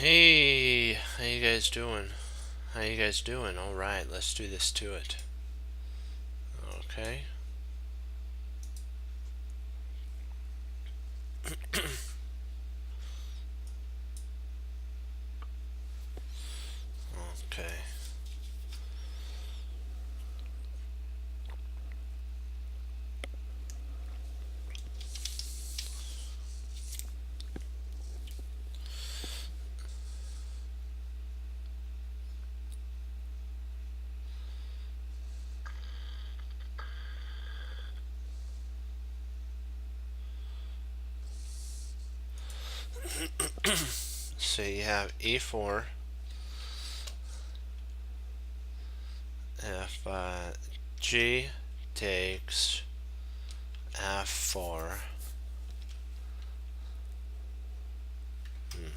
Hey, how you guys doing? All right, let's do this to it. Okay. Okay. So you have E4 if G takes F4. Hmm.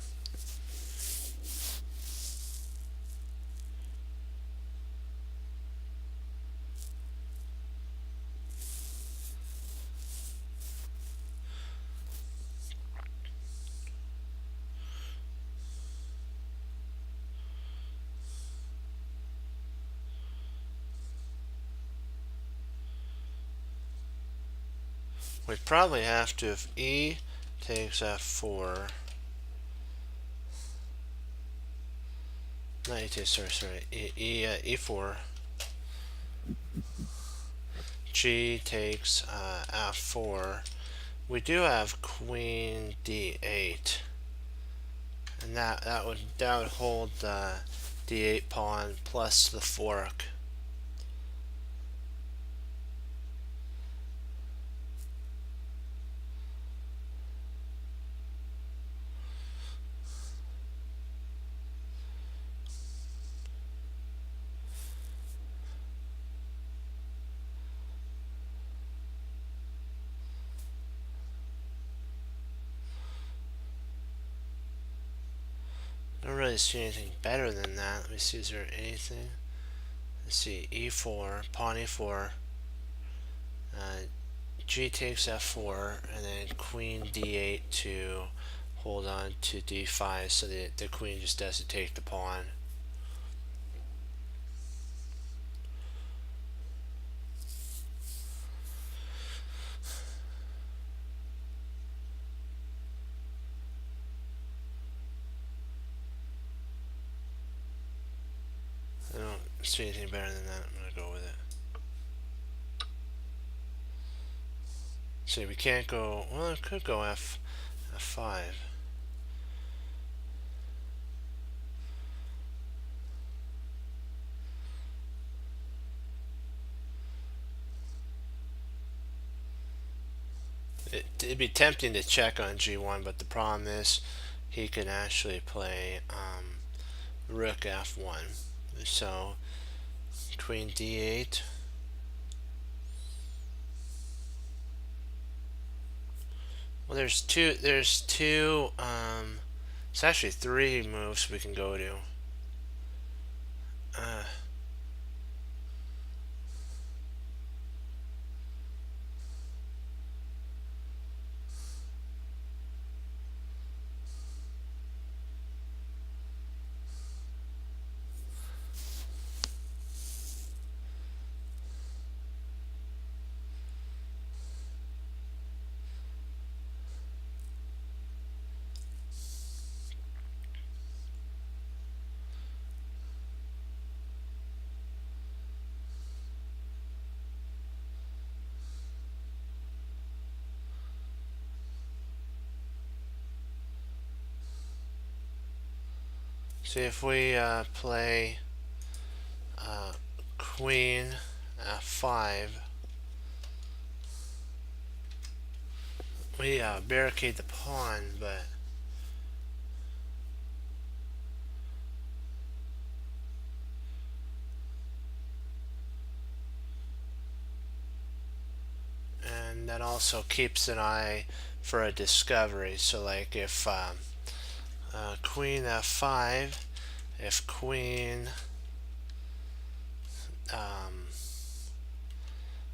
We probably have to, if E takes F4, not E takes, sorry, E4, G takes F4. We do have Queen D8. And that would hold the d8 pawn plus the fork. Don't really see anything better than that. Let me see, is there anything? Let's see, e4, pawn e4, uh, g takes f4, and then queen d8 to hold on to d5, so the queen just doesn't take the pawn. I don't see anything better than that. I'm going to go with it. See, we can't go, well, it could go f5. It'd be tempting to check on g1, but the problem is he can actually play rook f1. So queen d8. Well, there's two, it's actually three moves we can go to. Uh, See if we play queen f5, we barricade the pawn, but and that also keeps an eye for a discovery. So like if queen f5, if queen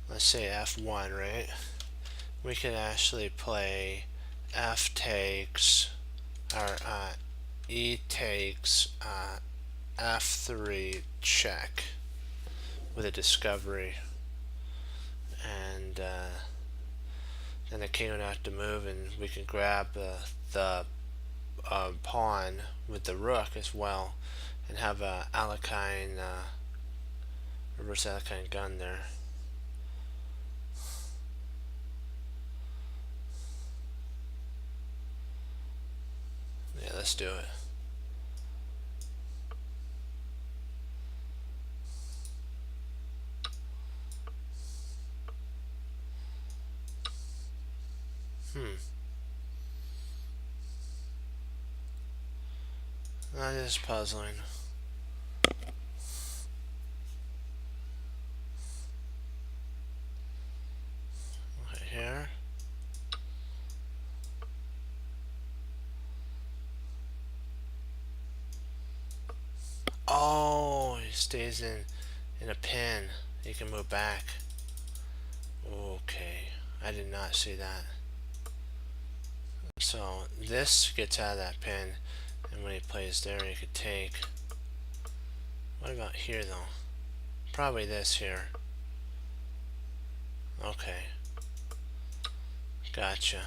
let's say f1, right, we could actually play f takes, or E takes F3 check with a discovery, and then the king would have to move, and we can grab the pawn with the rook as well, and have a Alekhine reverse Alekhine gun there. Yeah, let's do it. That is puzzling. Right here. Oh, he stays in a pin. He can move back. Okay, I did not see that. So this gets out of that pin, and when he plays there, he could take. What about here though? Probably this here. Okay, gotcha.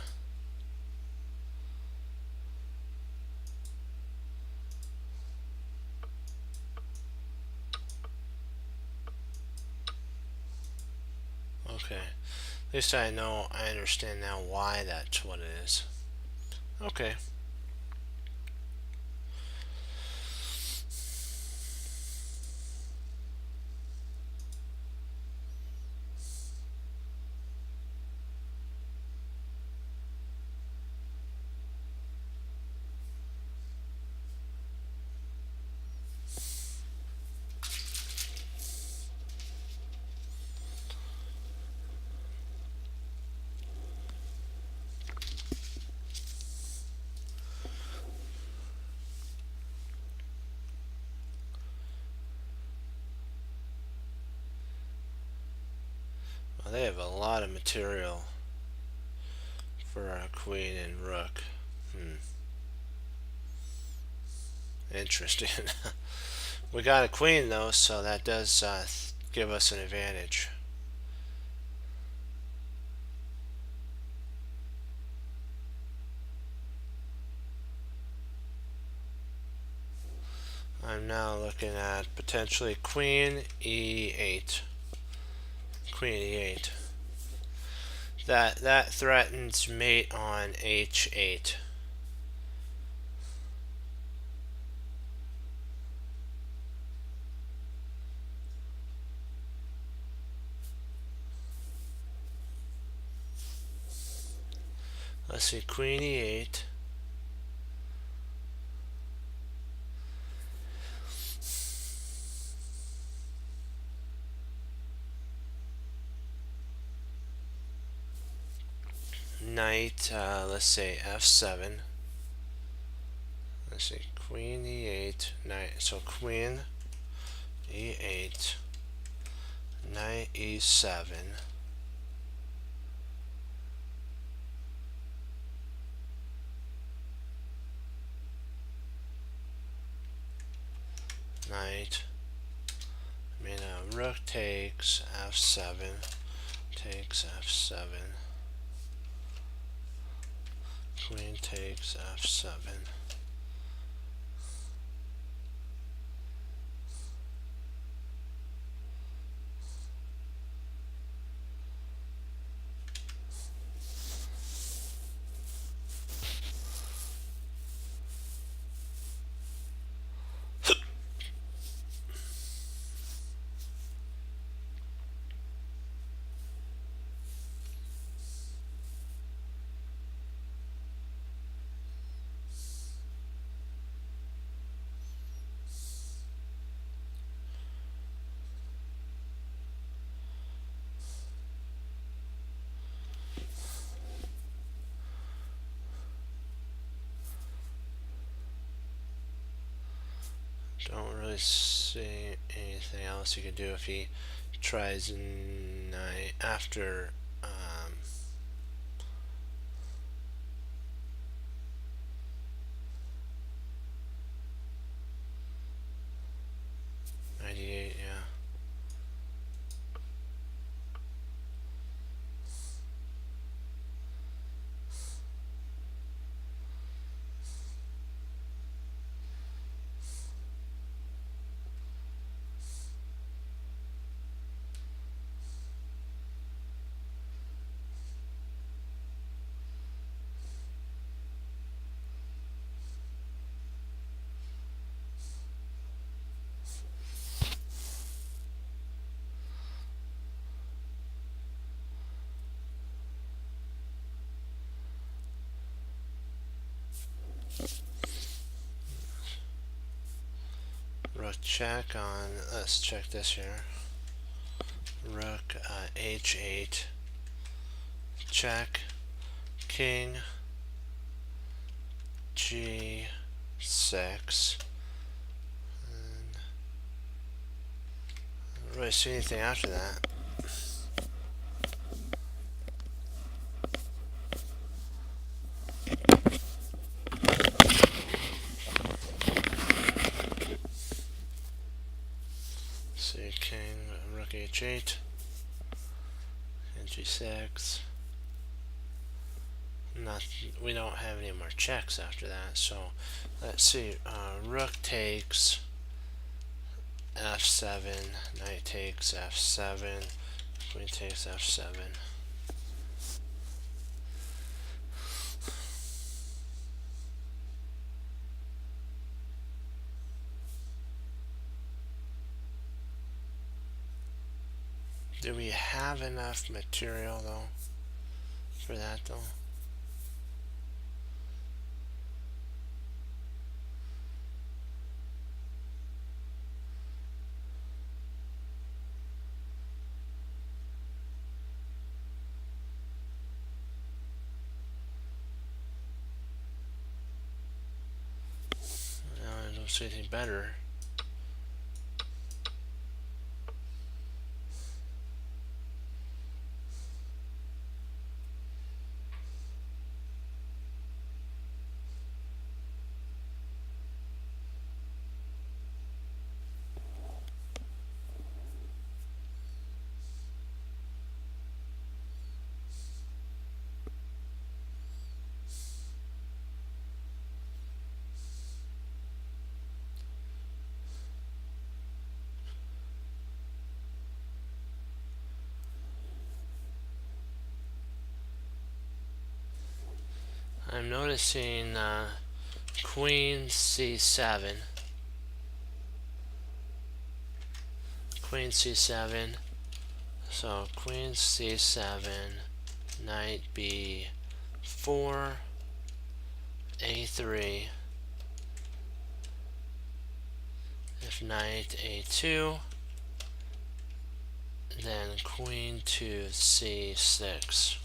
Okay, at least I know, I understand now why that's what it is. Okay. Well, they have a lot of material for our queen and rook. Interesting. We got a queen though, so that does give us an advantage. I'm now looking at potentially queen e8. Queen e8. That threatens mate on h8. Let's see, queen e8. Knight, let's say f7. Let's see, queen e8, knight. So queen e8, knight e7. Knight. I mean, rook takes f7, takes f7. Queen takes f7. Don't really see anything else you could do if he tries knight after rook check on, let's check this here. Rook h8, check, king g6, and I don't really see anything after that. See, king, rook h8, and g6. We don't have any more checks after that. So let's see. Rook takes f7, knight takes f7, queen takes f7. Do we have enough material though for that though? I don't see anything better. I'm noticing queen c7, queen c7, so queen c7, knight b4, a3, if knight a2, then queen to c6.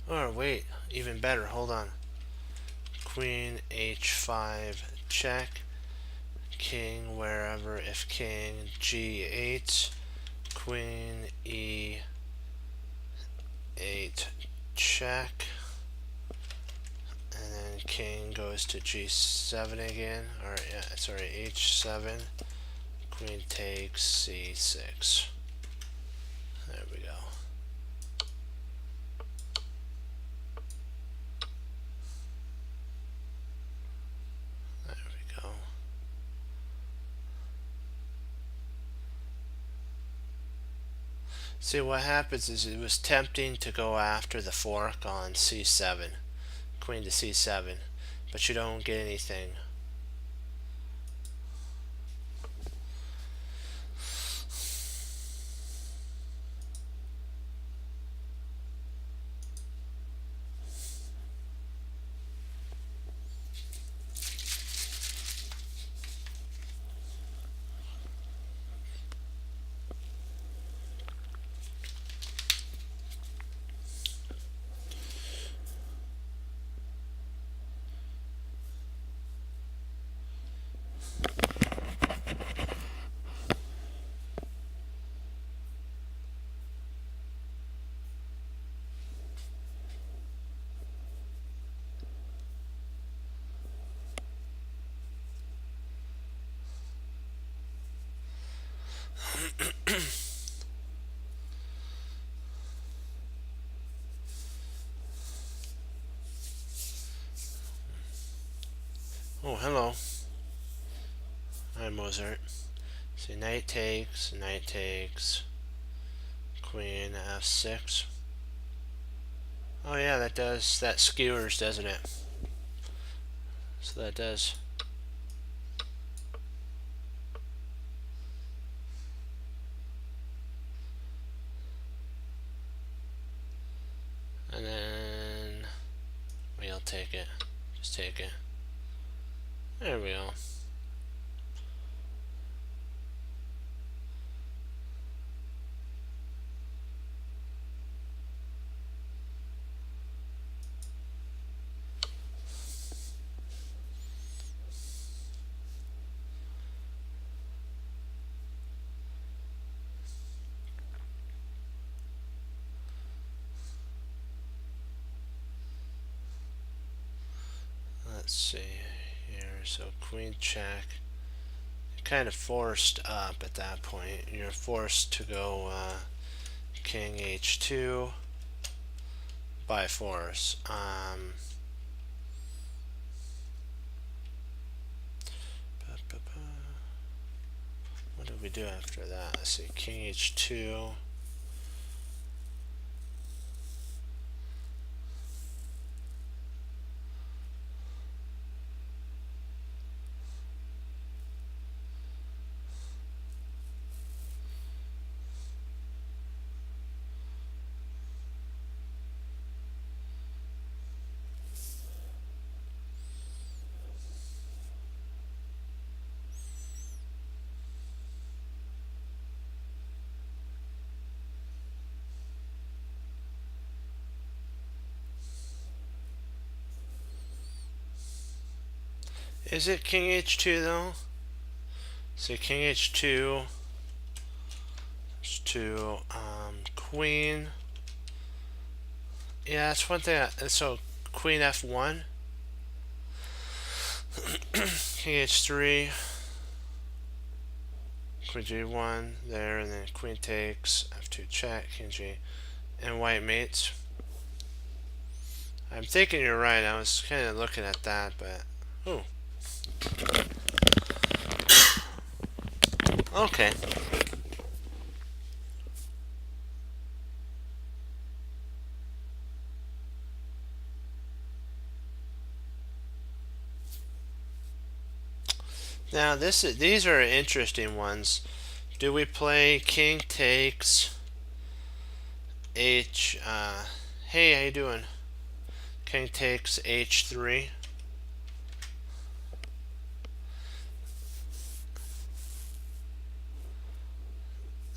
Or wait, even better, hold on. Queen h5 check, king wherever, if king g8, queen e8 check, and then king goes to g7 again, or yeah, sorry, h7, queen takes c6. There we go. There we go. See, what happens is it was tempting to go after the fork on c7, queen to c7, but you don't get anything. Oh, hello. Hi, Mozart. See, knight takes, queen f6. Oh yeah, that skewers, doesn't it? So that does. I'll take it. Just take it. There we go. Let's see here. So queen check. Kind of forced up at that point. You're forced to go king h2 by force. What did we do after that? Let's see. King h2. Is it king h2 though? So king h2 to queen. Yeah, that's one thing. So queen f1, king h3, queen g1 there, and then queen takes f2 check, king g, and white mates. I'm thinking you're right. I was kind of looking at that, but ooh. Okay. Now these are interesting ones. Do we play king takes h? Hey, how you doing? King takes h3.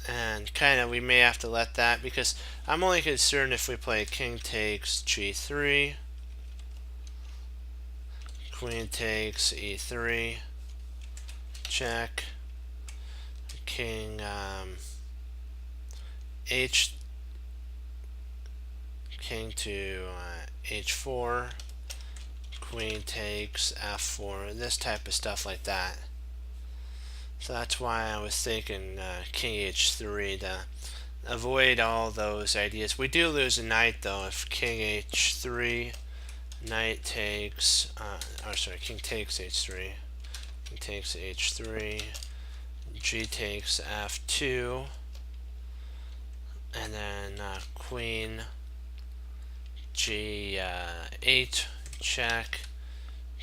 And kind of we may have to let that, because I'm only concerned if we play king takes g3, queen takes e3, check, king h, king to h4, queen takes f4, this type of stuff like that. So that's why I was thinking king h3 to avoid all those ideas. We do lose a knight though if king h3, knight takes, king takes h3, king takes h3, g takes f2, and then queen g8 check,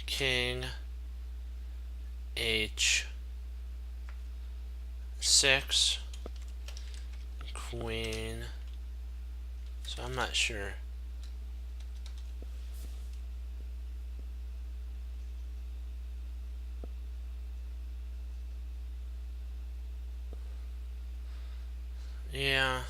king h6, queen. So I'm not sure. Yeah.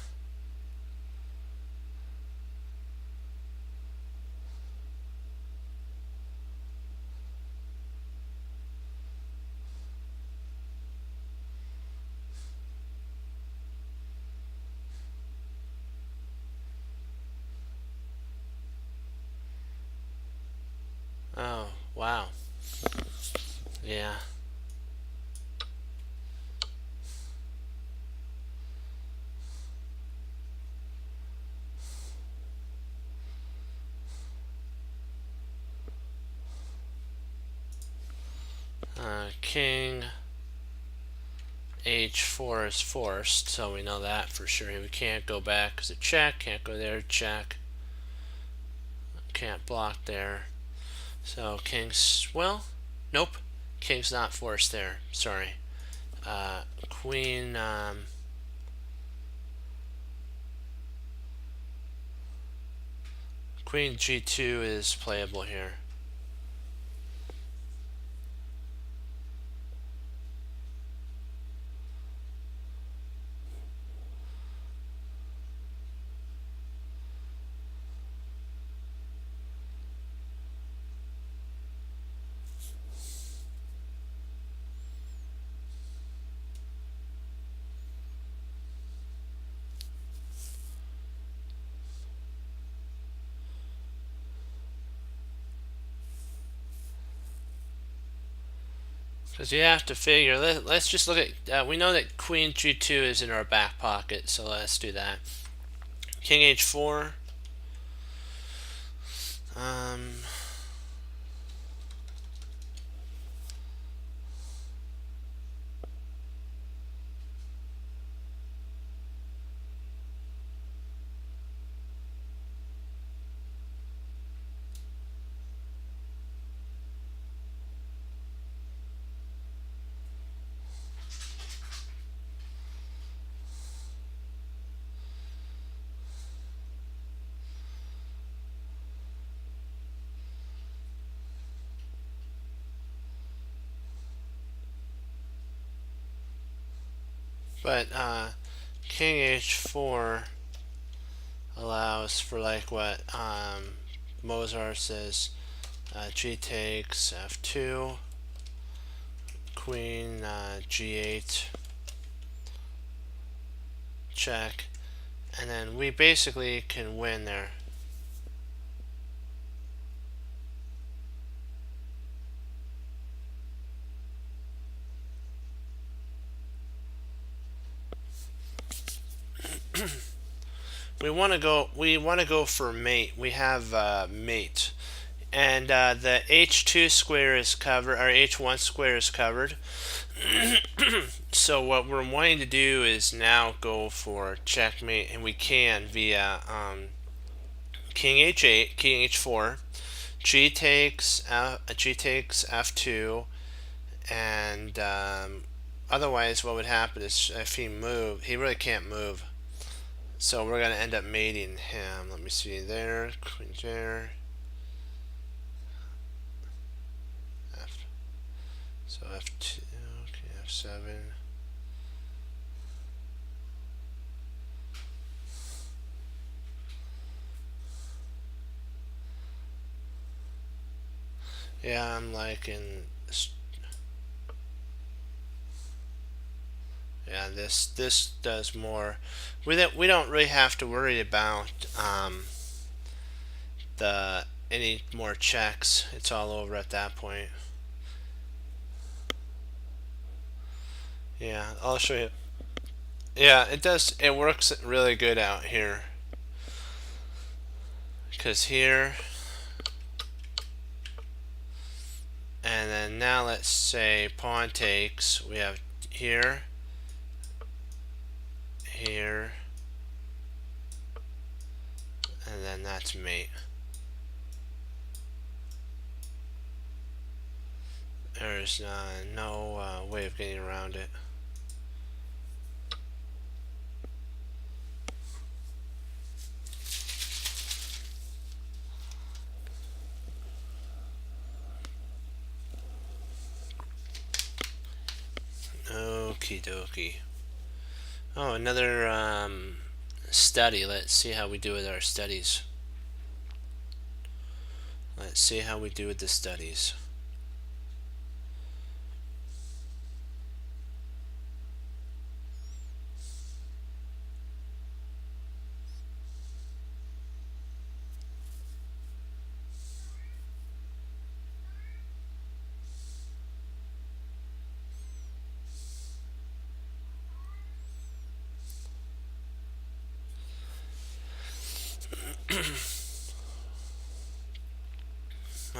Oh, wow. Yeah. King h4 is forced, so we know that for sure. We can't go back because of check, can't go there, check. Can't block there. So king's, well, nope. King's not forced there, sorry. Queen, Queen G2 is playable here. Because you have to figure, let's just look at, we know that Queen G2 is in our back pocket, so let's do that. King H4. But King H4 allows for like what Mozart says, G takes F2, Queen G8, check, and then we basically can win there. We want to go for mate. We have mate, and the H2 square is covered, or H1 square is covered. So what we're wanting to do is now go for checkmate, and we can via King H8, King H4, G takes F2, and otherwise what would happen is if he moved, he really can't move. So we're going to end up mating him. Let me see there. Queen there. F. So F2. Okay, F7. Yeah, I'm liking. Yeah, this does more. We don't really have to worry about the any more checks. It's all over at that point. Yeah, I'll show you. Yeah, it does. It works really good out here. Because here, and then now let's say pawn takes. We have here, here, and then that's mate. There's no way of getting around it. Okie dokie. Oh, another study. Let's see how we do with our studies. Let's see how we do with the studies.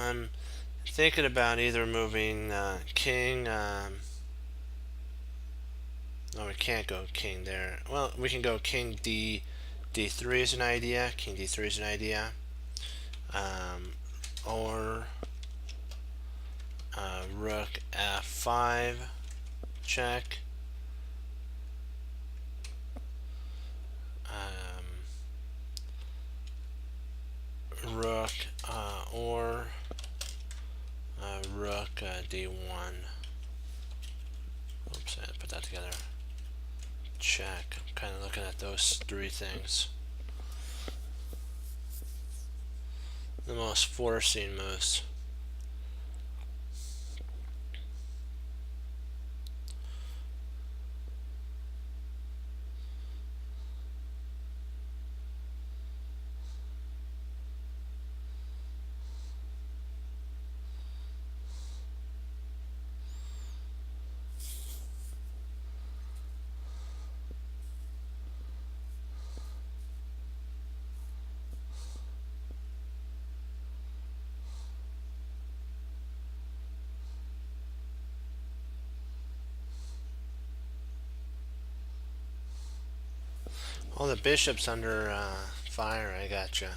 I'm thinking about either moving king. No, we can't go king there. Well, we can go king D3 is an idea. King D3 is an idea. Or rook F5, check. D1. Oops, I had to put that together. Check. I'm kind of looking at those three things. The most forcing moves. Oh, the bishop's under fire. I gotcha.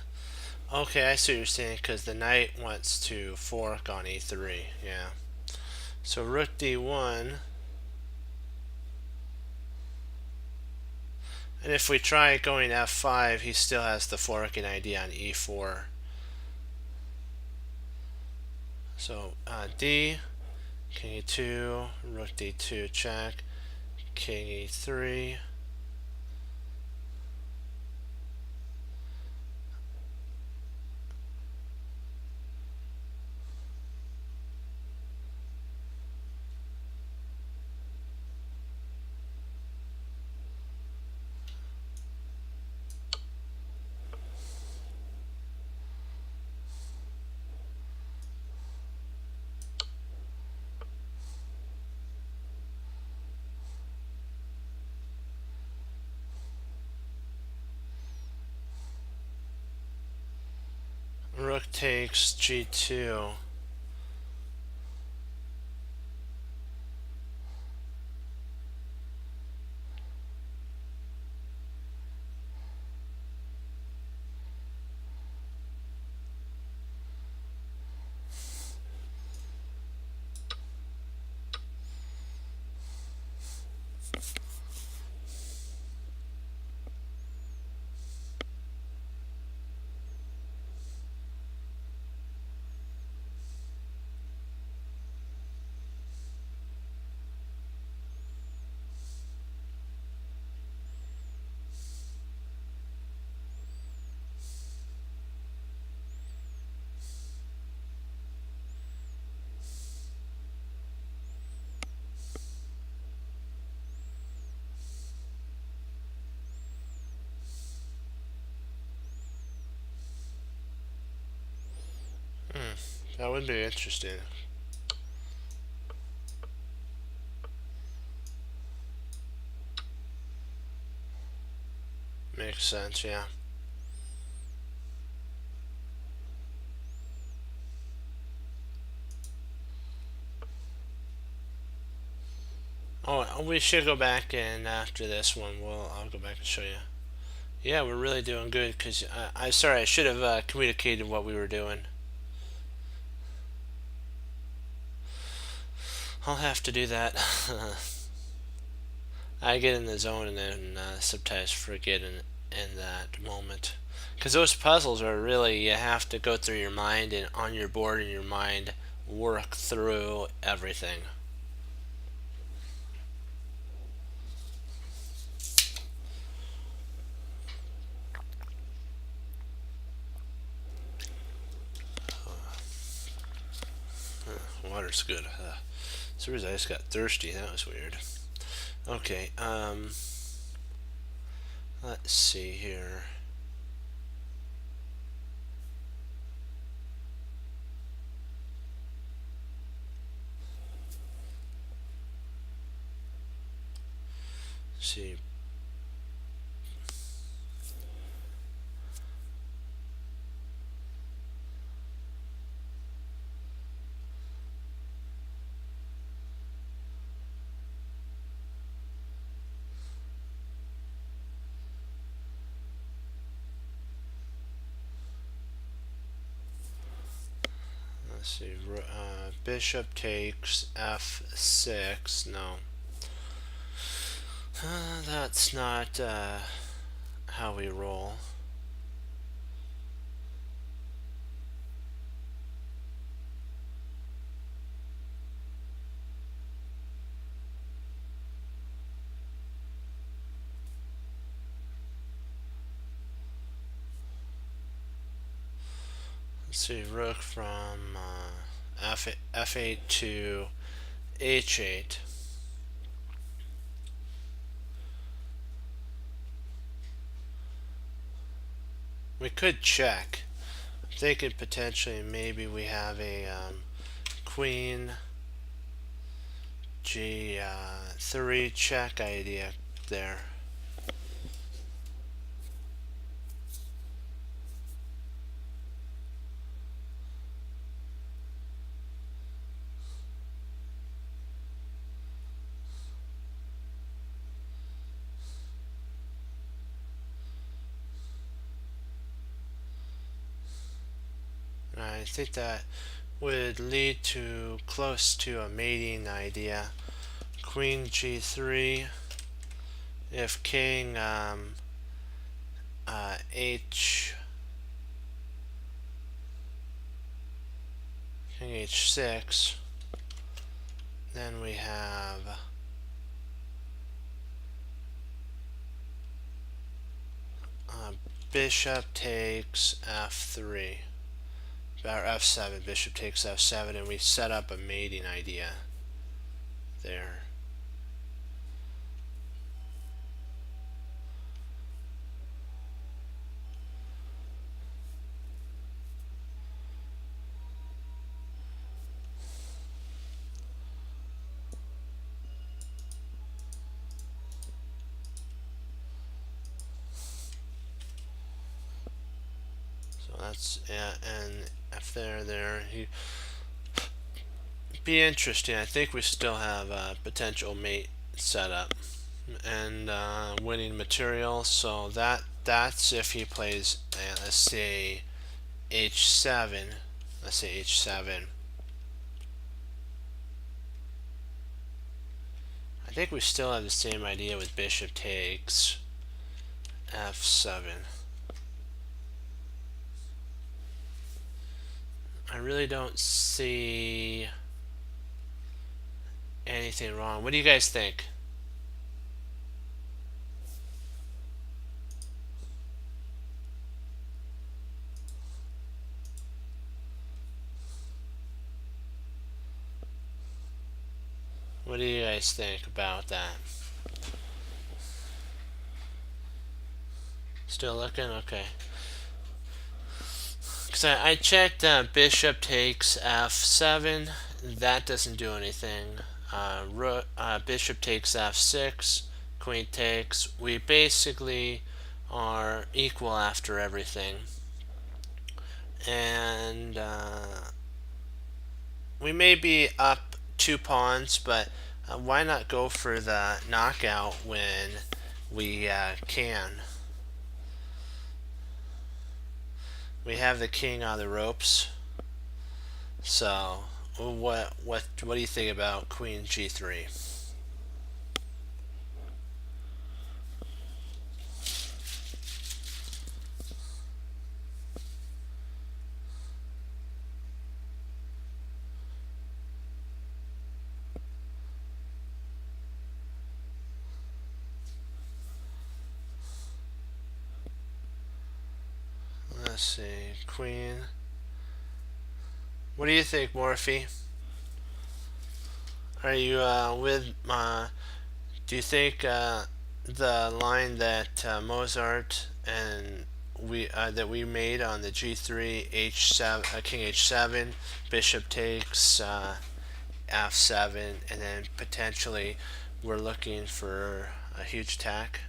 Okay, I see what you're saying, because the knight wants to fork on e3. Yeah. So rook d1. And if we try going f5, he still has the forking idea on e4. So d, king e2, rook d2 check, king e3. Rook takes g2. That would be interesting. Makes sense, yeah. Oh, we should go back, and after this one, I'll go back and show you. Yeah, we're really doing good, because I sorry, I should have communicated what we were doing. I'll have to do that. I get in the zone and then sometimes forget in that moment. Because those puzzles are really, you have to go through your mind and on your board in your mind, work through everything. Water's good. Seriously, I just got thirsty. That was weird. Okay, let's see here. Let's see. Let's see. Bishop takes f6. No. That's not how we roll. let's see, rook from F8 to H8. We could check. I'm thinking potentially maybe we have a Queen G3 check idea there. I think that would lead to close to a mating idea. Queen G3. If King King H6, then we have bishop takes F3. Or F7, bishop takes F7, and we set up a mating idea there. So that's and if they're there, he be interesting. I think we still have a potential mate set up and winning material. So that's if he plays, let's say H7. Let's say H7. I think we still have the same idea with bishop takes F7. I really don't see anything wrong. What do you guys think? What do you guys think about that? Still looking? Okay. Because I checked bishop takes F7. That doesn't do anything. Bishop takes F6. Queen takes. We basically are equal after everything. And we may be up 2 pawns, but why not go for the knockout when we can? We have the king on the ropes. So what do you think about Queen G3? Let's see, Queen. What do you think, Morphe? Are you with do you think the line that Mozart and we made on the G3 H7 King H7 bishop takes F7 and then potentially we're looking for a huge attack?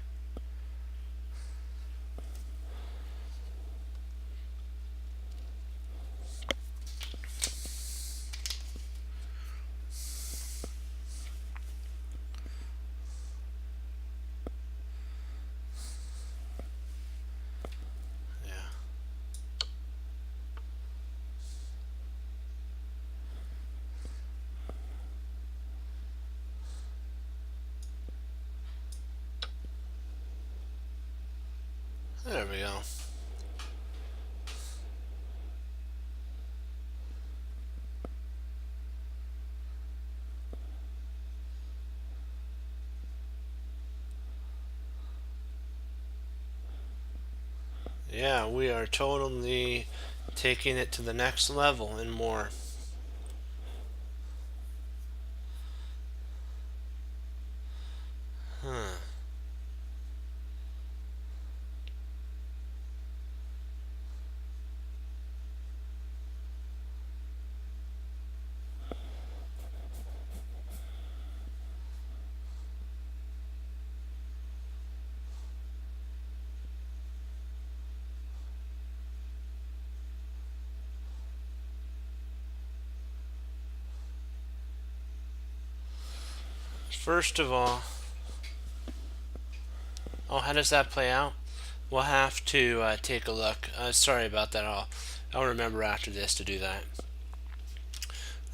There we go. Yeah, we are totally taking it to the next level and more. Huh. First of all, oh, how does that play out? We'll have to take a look. Sorry about that. I'll remember after this to do that.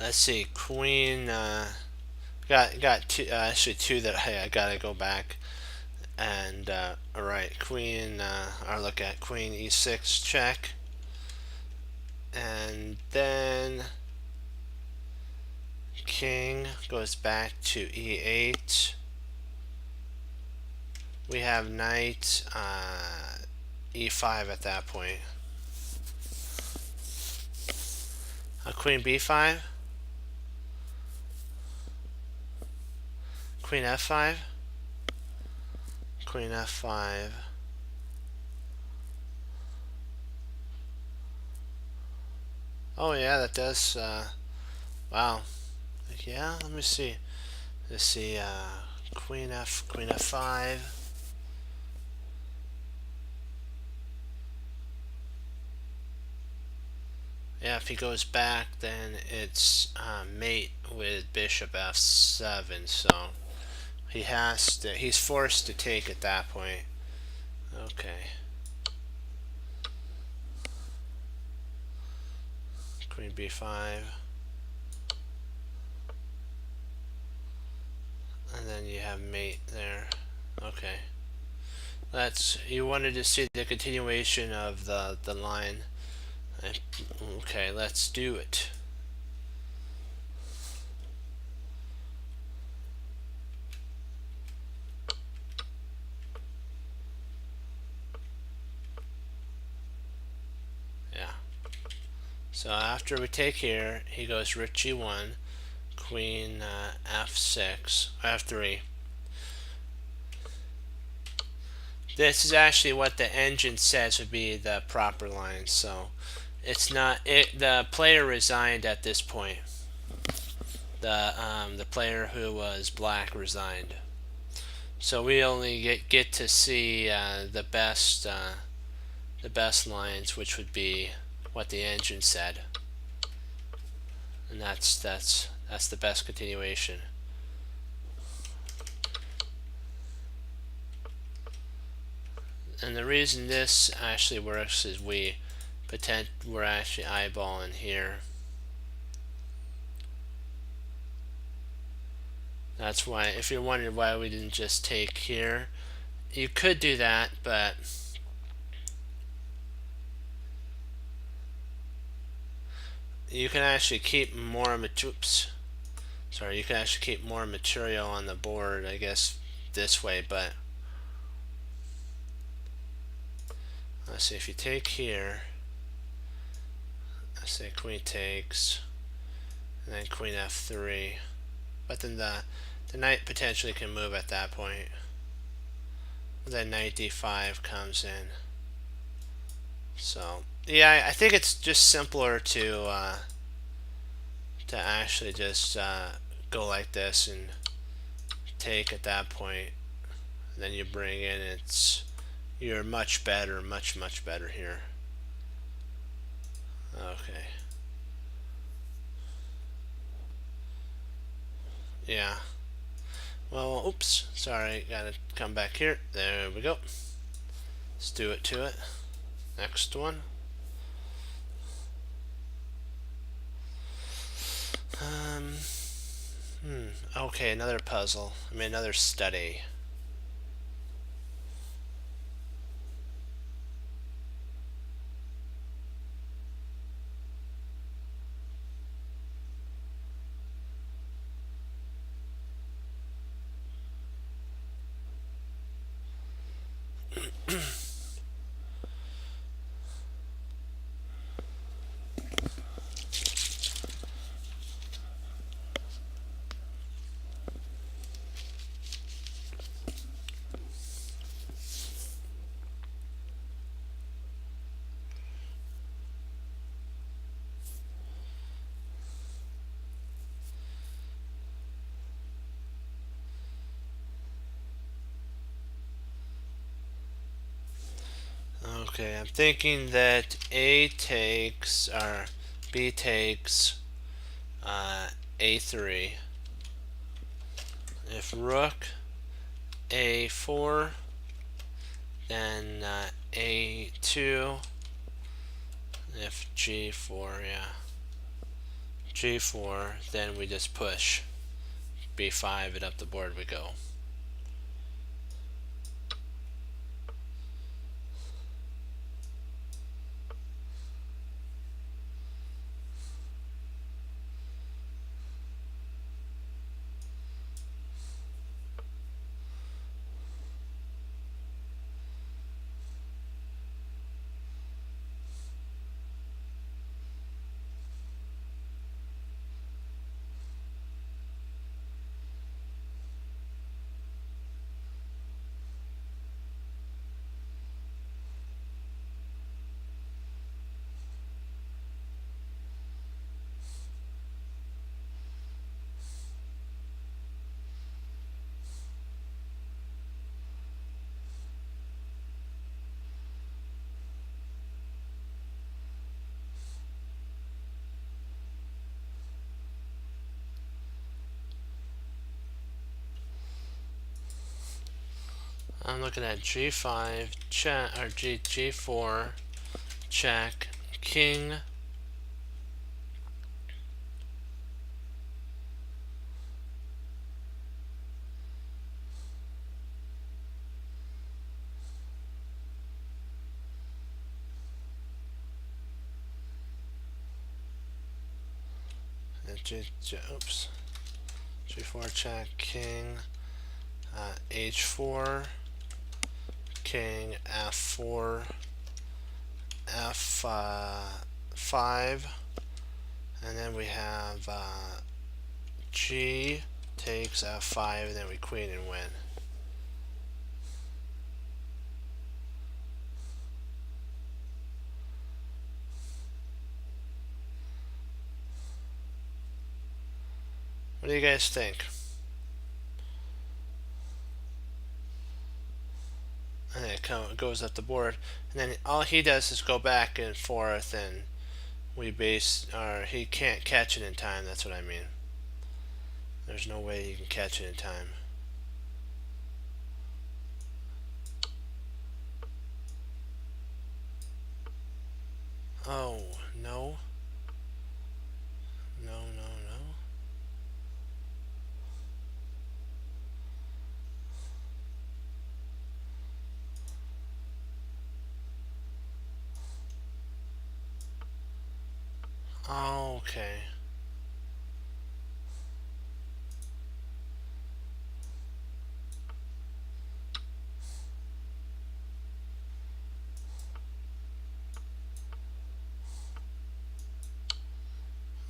Let's see. Queen. Got two. Actually, two that I gotta go back. And all right, Queen. I'll look at Queen E6 check, and then King goes back to E8. We have Knight E5 at that point. Queen B5. Queen F5. Queen F5. Oh yeah, that does. Wow. Yeah, let me see. Let's see. Queen F5. Yeah, if he goes back, then it's mate with Bishop F7. So he has to. He's forced to take at that point. Okay. Queen B5. And then you have mate there. Okay. You wanted to see the continuation of the line. Okay, let's do it. Yeah. So after we take here, he goes rook G1, Queen F6, F3. This is actually what the engine says would be the proper line. So it's not it. The player resigned at this point. The player who was black resigned. So we only get to see the best lines, which would be what the engine said, and that's the best continuation. And the reason this actually works is we're actually eyeballing here. That's why, if you're wondering why we didn't just take here, you could do that, but you can actually keep more you can actually keep more material on the board, I guess, this way. But let's see, if you take here, let's say queen takes, and then queen f3, but then the knight potentially can move at that point. Then knight d5 comes in. So yeah, I think it's just simpler to actually just go like this and take at that point. And then you bring in, you're much better, much better here. Okay. Yeah. Well, oops, sorry, gotta come back here. There we go. Let's do it to it. Next one. Okay, another puzzle. Another study. Okay, I'm thinking that A takes, or B takes A3. If rook A4, then A2. If G4, yeah. G4, then we just push. B5 and up the board we go. I'm looking at G5 check, or G4 check, king, oops, G4 check, king, H4, king, F4, F5, and then we have G takes F5, and then we queen and win. What do you guys think? And then it goes up the board, and then all he does is go back and forth, and we base, or he can't catch it in time. That's what I mean. There's no way you can catch it in time. Oh, no. No, no, no. Okay.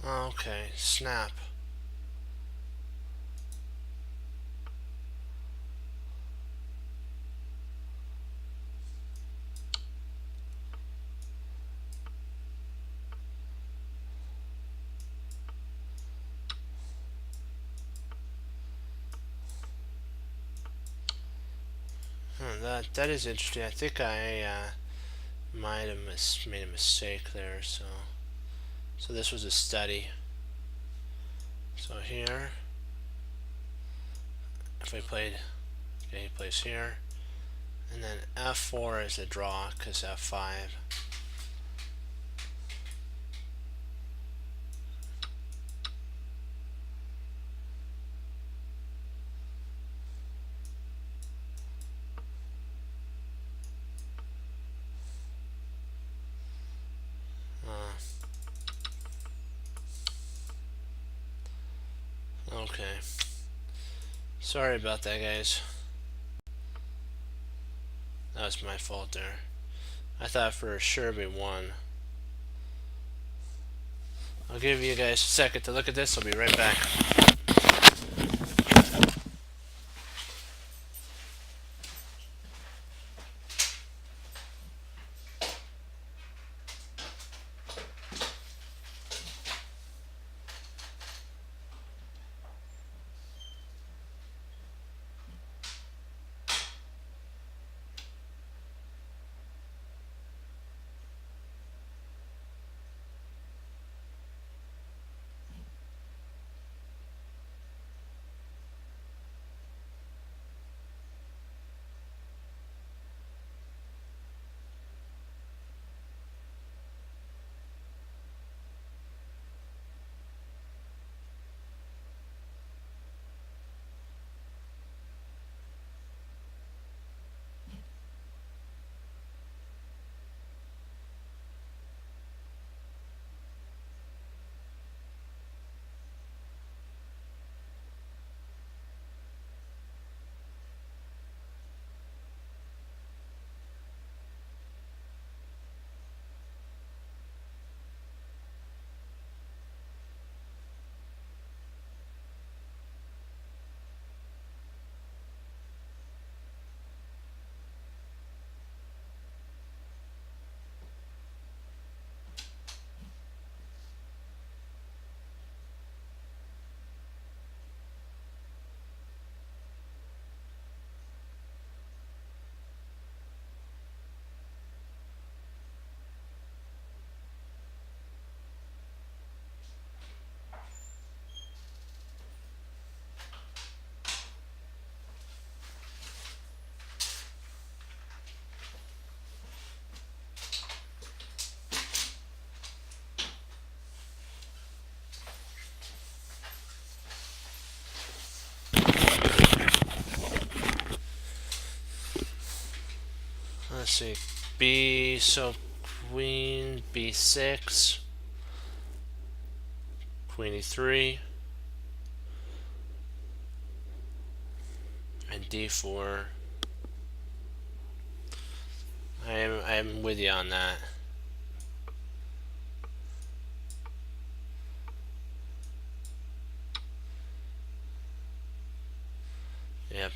Okay, snap. That is interesting. I think I might have made a mistake there. So this was a study. So here, if I played, okay, he plays here, and then F4 is a draw because F5. Okay. Sorry about that, guys. That was my fault there. I thought for sure we won. I'll give you guys a second to look at this. I'll be right back. let's see, B, so queen B6, queen E3, and D4. I'm with you on that. Yep.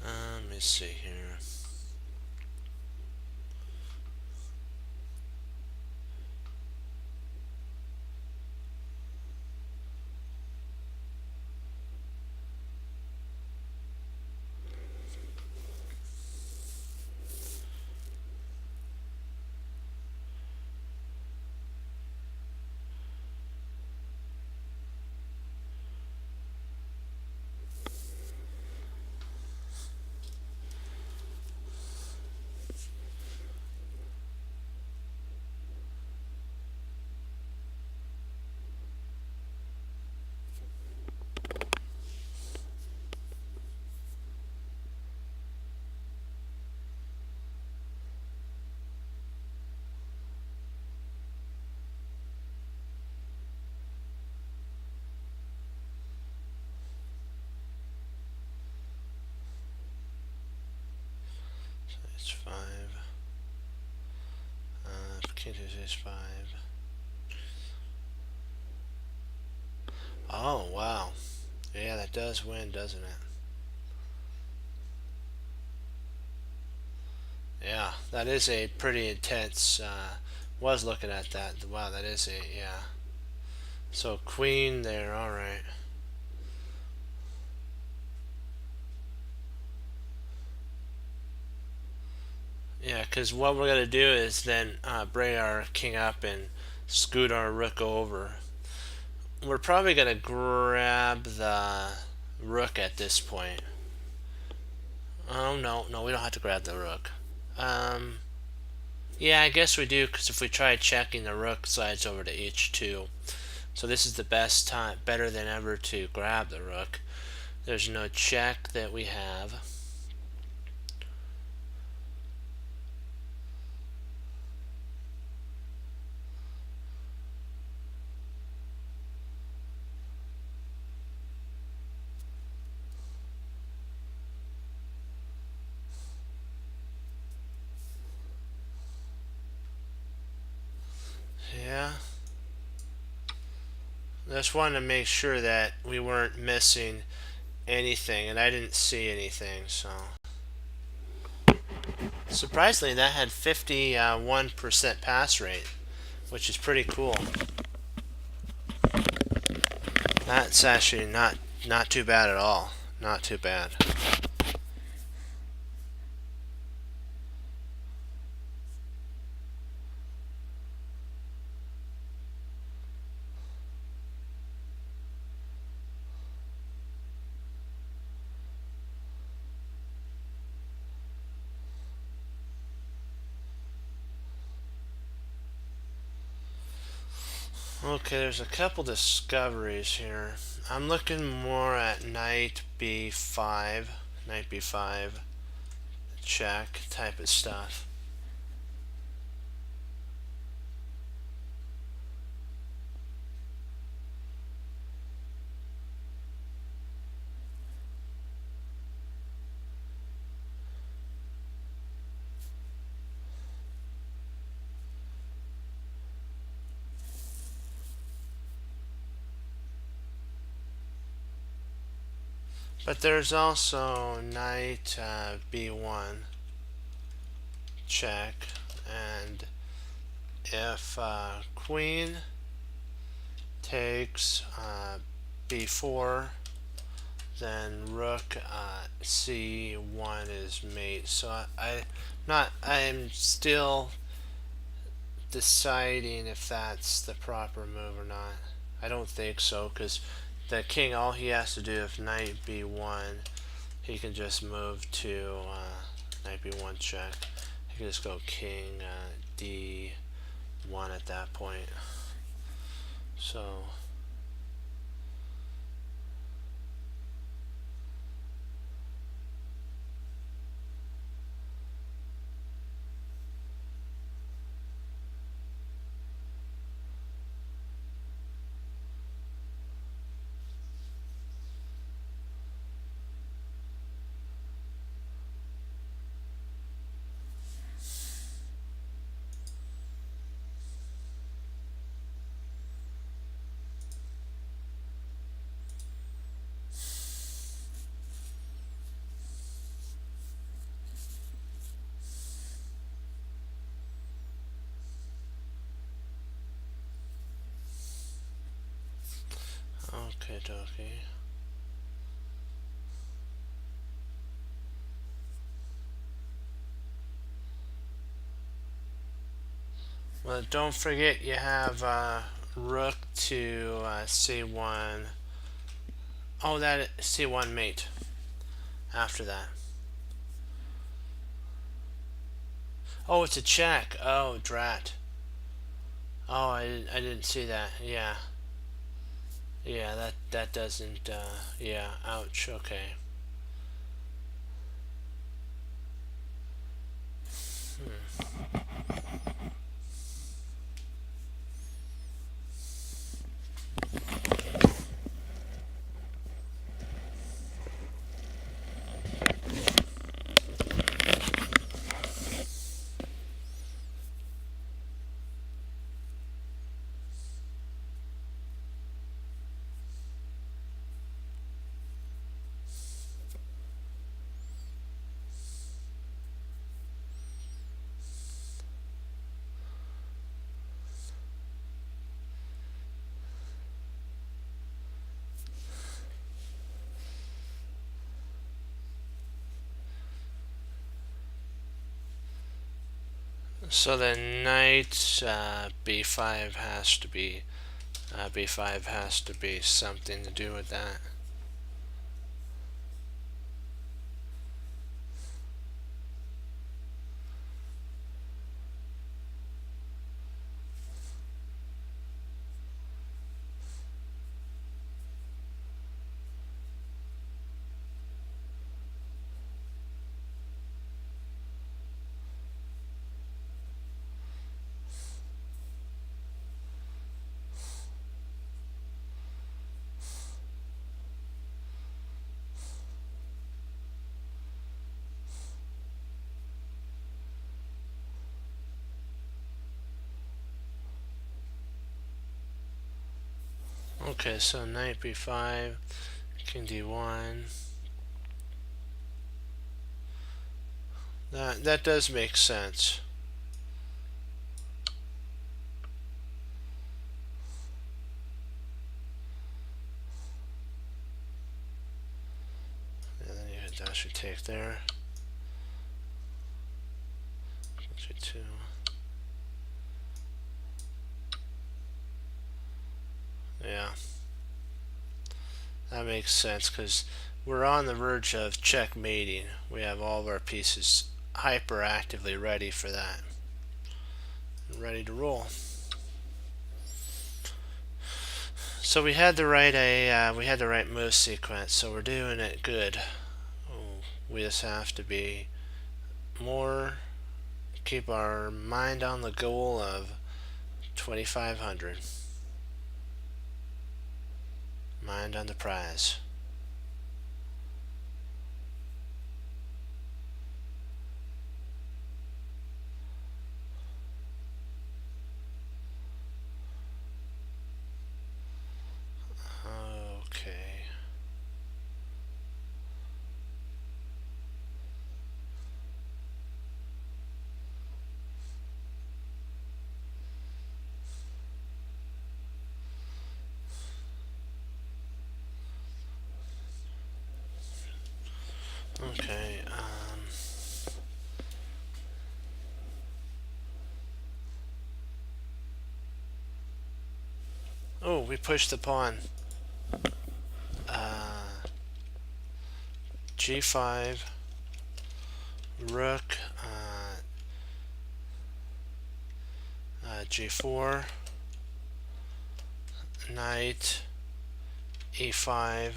Let me see here. H5. King takes H5. Oh, wow. Yeah, that does win, doesn't it? Yeah, that is a pretty intense. Was looking at that. Wow, that is a, yeah. So queen there, all right. Yeah, because what we're gonna do is then bring our king up and scoot our rook over. We're probably gonna grab the rook at this point. Oh no, no, we don't have to grab the rook. Um, yeah, I guess we do, because if we try checking, the rook slides over to h2. So this is the best time, better than ever, to grab the rook. There's no check that we have. Yeah. Just wanted to make sure that we weren't missing anything, and I didn't see anything, so. Surprisingly, that had 51% pass rate, which is pretty cool. That's actually not too bad at all. Not too bad. Okay, there's a couple discoveries here. I'm looking more at knight b5, knight b5, check type of stuff. But there's also knight b1, check, and if queen takes b4, then rook c1 is mate. So I'm still deciding if that's the proper move or not. I don't think so, because the king, all he has to do if knight b1, he can just move to knight b1 check. He can just go king d1 at that point. So okay, dokie. Well, don't forget you have rook to c1. Oh, that c1 mate after that. Oh, it's a check. Oh, drat. Oh, I didn't see that. Yeah. Yeah, that doesn't, yeah, ouch, okay. So then knight b5 has to be b5 has to be something to do with that. Okay, so knight b5, king d1. That does make sense. And then you hit dash, you take there. Two. Yeah, that makes sense because we're on the verge of checkmating. We have all of our pieces hyperactively ready for that, ready to roll. So we had the right move sequence, so we're doing it good. We just have to be more, keep our mind on the goal of 2,500. Mind on the prize. Okay. Okay. Oh, we pushed the pawn. g5, rook, g4, knight, e5,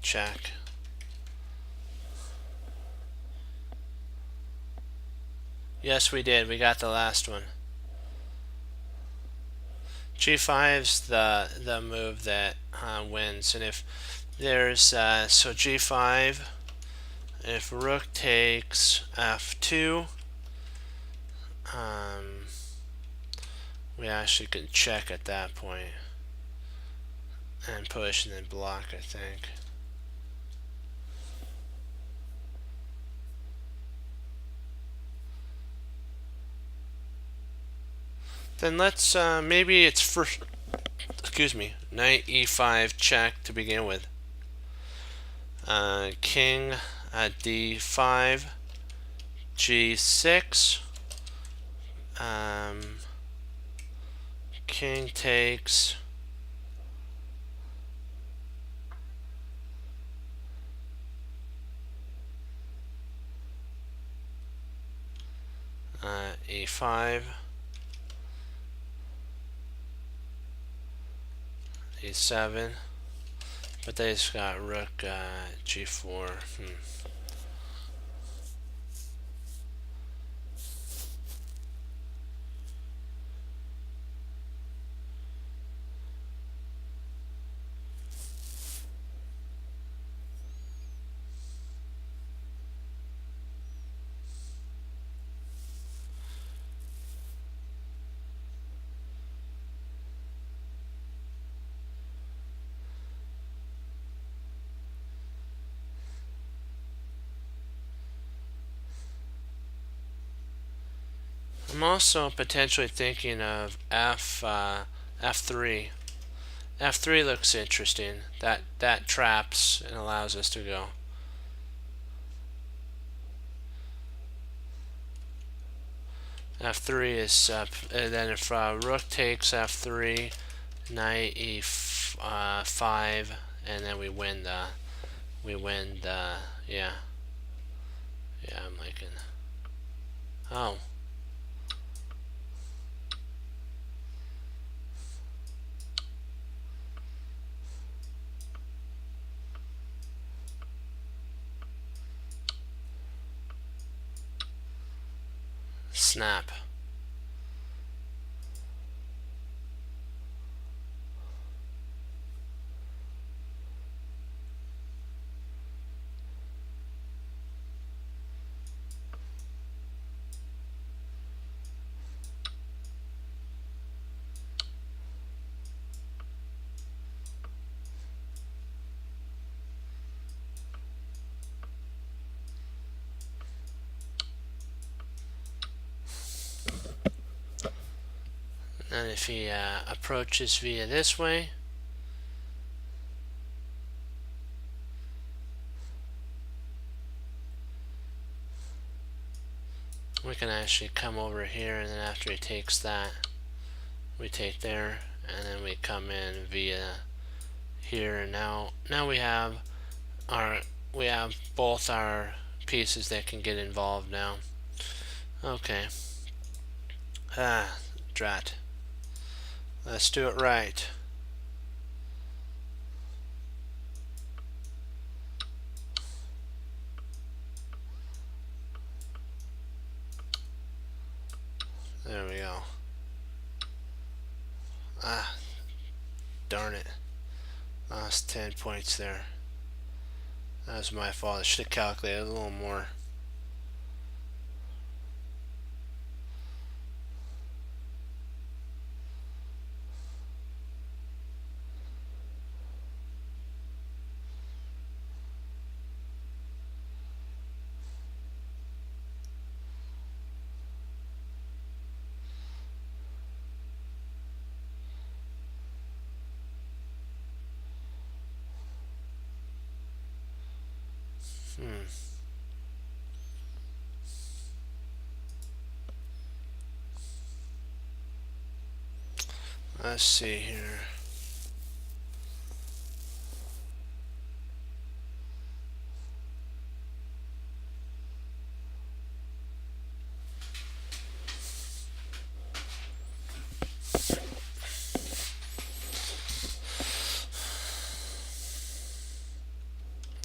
check. Yes, we did. We got the last one. G5's the move that wins, and if there's so G5, if rook takes F2, we actually can check at that point and push and then block, I think. Then let's maybe it's first. Excuse me. Knight e5 check to begin with. King at d5, g6. King takes. E5. E7, but they just got rook g4. I'm also potentially thinking of F3. F3 looks interesting. That traps and allows us to go. F3 is and then if rook takes F3, knight E5, and then we win the yeah. I'm liking. Oh. Snap. And if he approaches via this way, we can actually come over here, and then after he takes that, we take there, and then we come in via here, and now we have both our pieces that can get involved now. Okay. Drat. Let's do it right. There we go. Darn it. Lost 10 points there. That was my fault. I should have calculated a little more. Let's see here.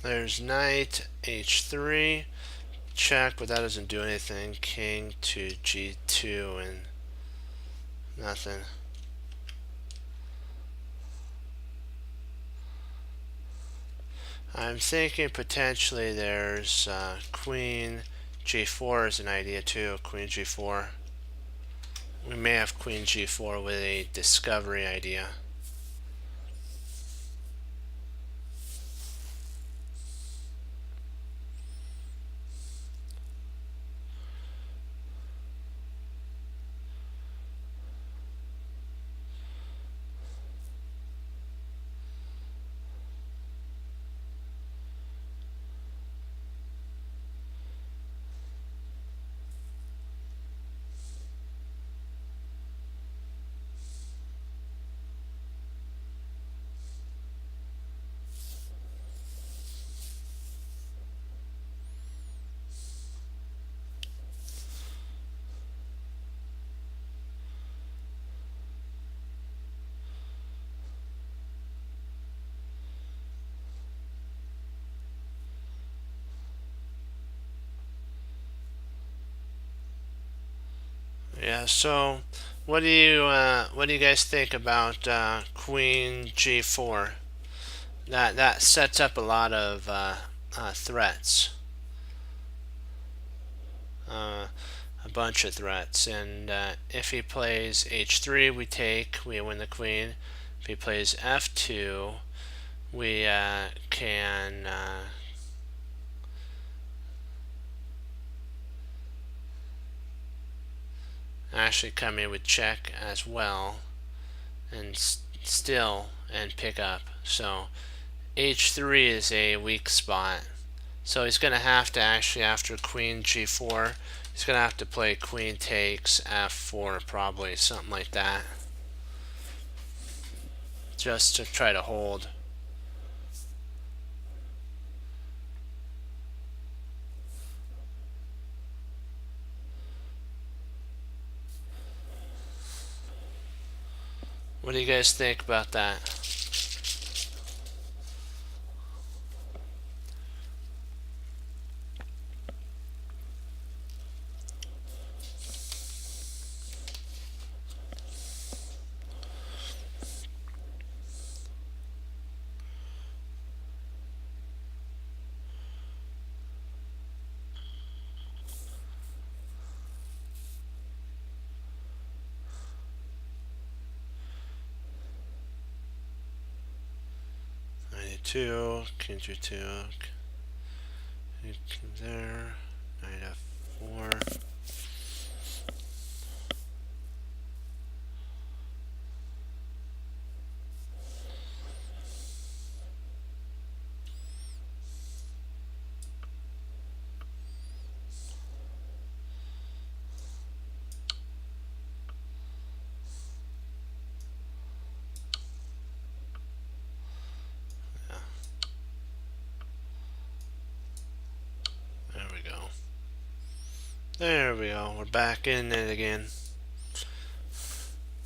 There's knight h3, check, but that doesn't do anything. King to g2 and nothing. I'm thinking potentially there's queen g4 is an idea too. Queen g4. We may have queen g4 with a discovery idea. Yeah. So, what do you guys think about queen g4? That sets up a lot of threats, a bunch of threats. And if he plays h3, we take, we win the queen. If he plays f2, we can actually come in with check as well, and still and pick up. So h3 is a weak spot. So he's going to have to actually, after queen g4, he's going to have to play queen takes f4, probably something like that, just to try to hold. What do you guys think about that? Knight e2, king g2, king there, knight f4. There we go. We're back in it again.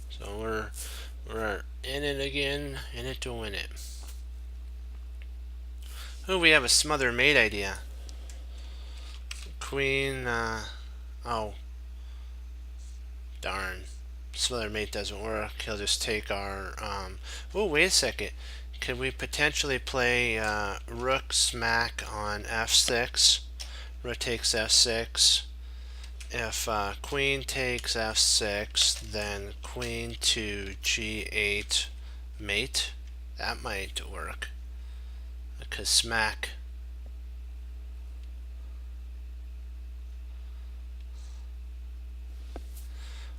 So we're in it again, in it to win it. Oh, we have a smother mate idea. Queen. Oh, darn. Smother mate doesn't work. He'll just take our. Oh, wait a second. Could we potentially play rook smack on f6? Rook takes f6. If queen takes f6, then queen to g8 mate. That might work. Because smack.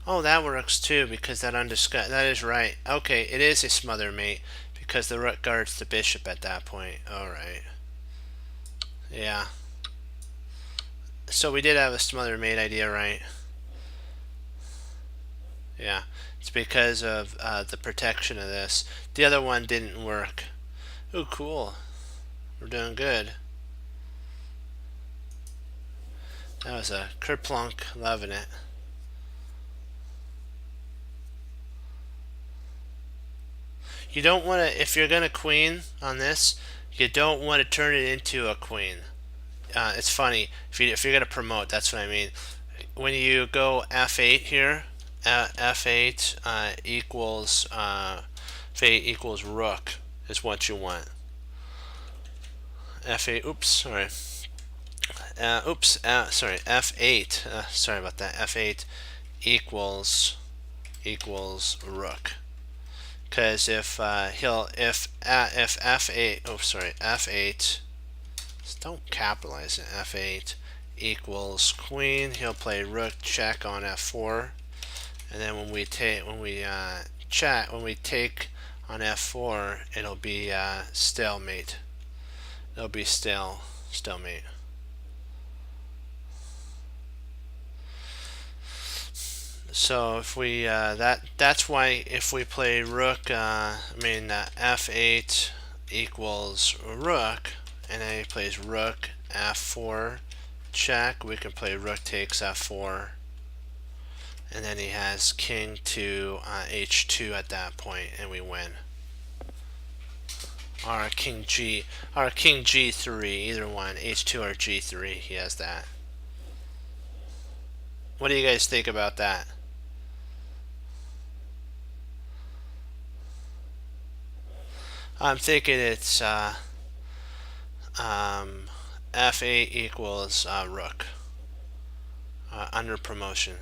Oh, that works too, because that is right. Okay, it is a smother mate because the rook guards the bishop at that point. Alright. Yeah. So we did have a smother mate idea, right? Yeah. It's because of the protection of this. The other one didn't work. Oh, cool. We're doing good. That was a kerplunk. Loving it. You don't want to, if you're going to queen on this, You don't want to turn it into a queen. It's funny if you're gonna promote. That's what I mean. When you go F8 here, F8 equals F8 equals rook is what you want. F8. Oops, sorry. Sorry. F8. Sorry about that. F8 equals rook. Because if if F8. Oh, sorry. F8. Don't capitalize it. F8 equals queen. He'll play rook check on F4, and then when we take when we take on F4, it'll be stalemate. It'll be stalemate. So if we that's why if we play rook, F8 equals rook, and then he plays rook F4 check, we can play rook takes F4, and then he has king to H2 at that point, and we win. Or king G3, either one, H2 or G3, he has that. What do you guys think about that? I'm thinking it's F8 equals rook under promotion.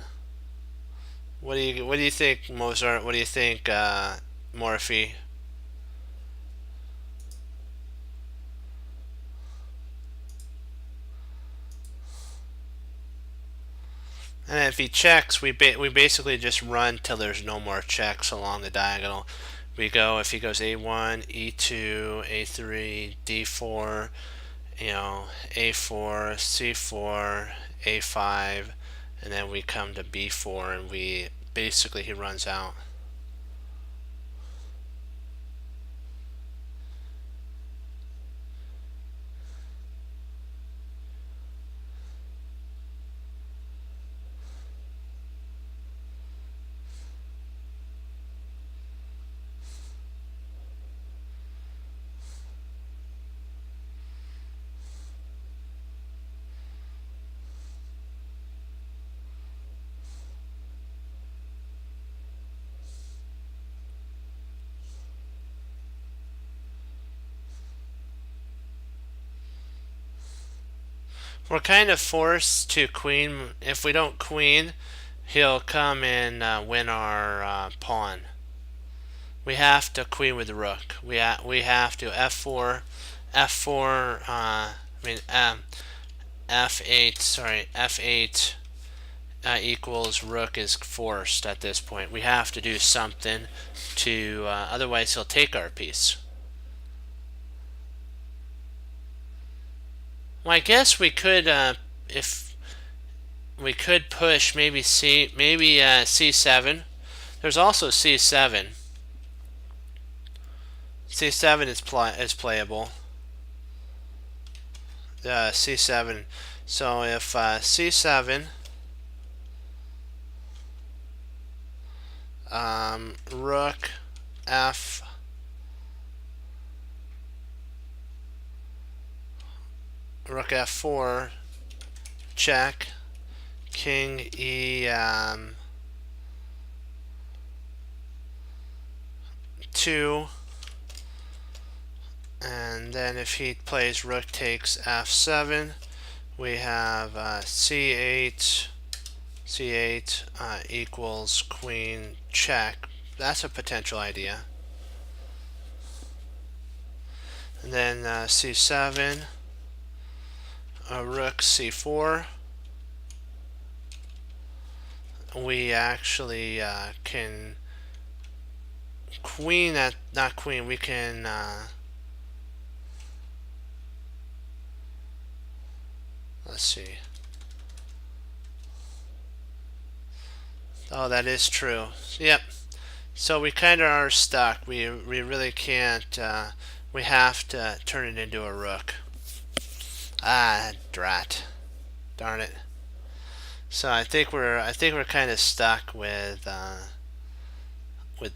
What do you think, Mozart? What do you think, Morphe? And if he checks, we basically just run till there's no more checks along the diagonal. We go, if he goes A1, E2, A3, D4, A4, C4, A5, and then we come to B4, and he runs out. We're kind of forced to queen. If we don't queen, he'll come and win our pawn. We have to queen with the rook. We have to F4, F4. F8. Sorry, F8 equals rook is forced at this point. We have to do something to. Otherwise, he'll take our piece. Well, I guess we could, if we could push maybe C7. There's also C7. C7 is playable. C7. So if C7, rook F. Rook F4, check, king E2, and then if he plays rook takes F7, we have C8 equals queen check. That's a potential idea. And then C7, rook C4. We actually can queen at, not queen, we can let's see. Oh, that is true. Yep. So we kind of are stuck. We really can't. We have to turn it into a rook. Ah, drat. Darn it. So I think we're kind of stuck with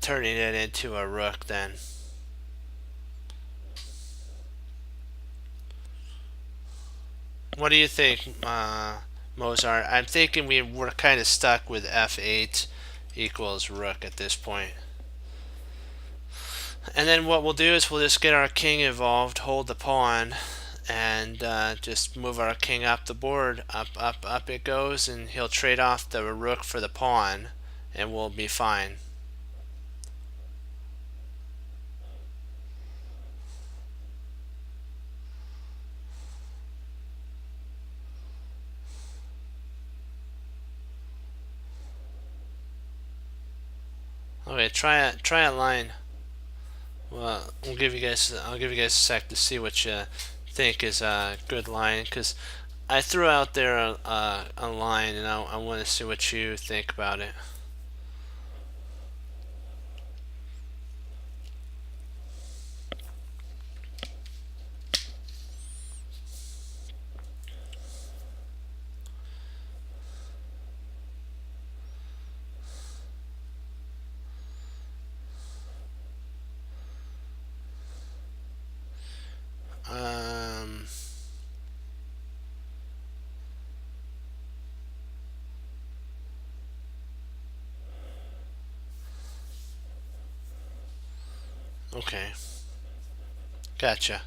turning it into a rook then. What do you think, Mozart? I'm thinking we're kind of stuck with f8 equals rook at this point. And then what we'll do is we'll just get our king involved, hold the pawn, and just move our king up the board. Up it goes, and he'll trade off the rook for the pawn, and we'll be fine. Okay, try a line. Well, I'll give you guys a sec to see what you think is a good line, because I threw out there a line, and I want to see what you think about it. Um, okay, gotcha.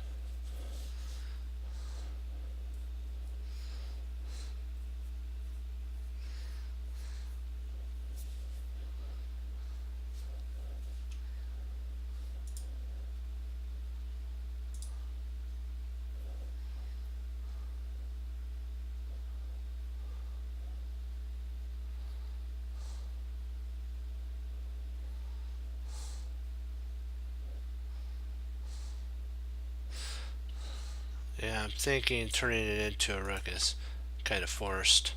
Yeah, I'm thinking turning it into a rook is kind of forced.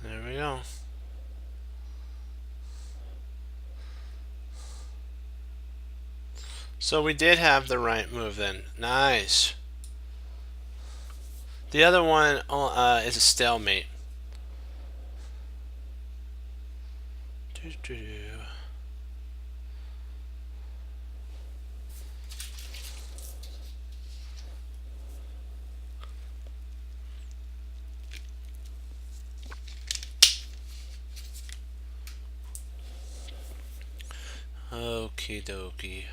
There we go. So we did have the right move then. Nice. The other one is a stalemate. Okie dokie.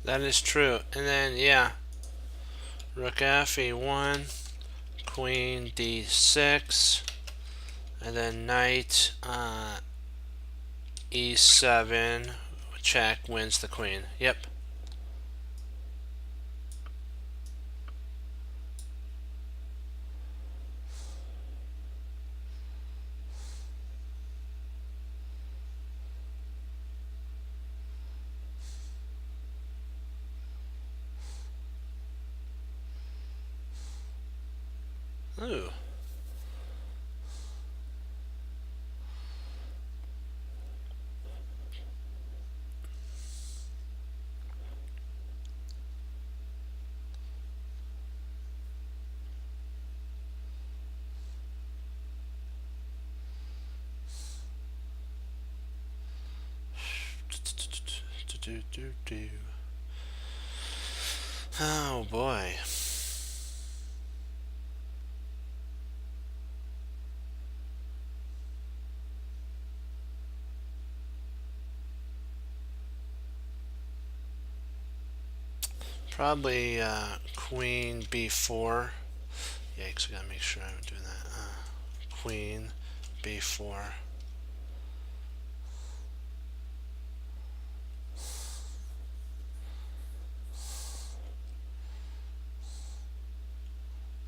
That is true. And then, yeah, rook f1, queen d6, and then knight e7, check, wins the queen. Yep. Ooh. Oh boy. Probably queen b4. Yeah, because I gotta make sure I'm doing that. Queen b4.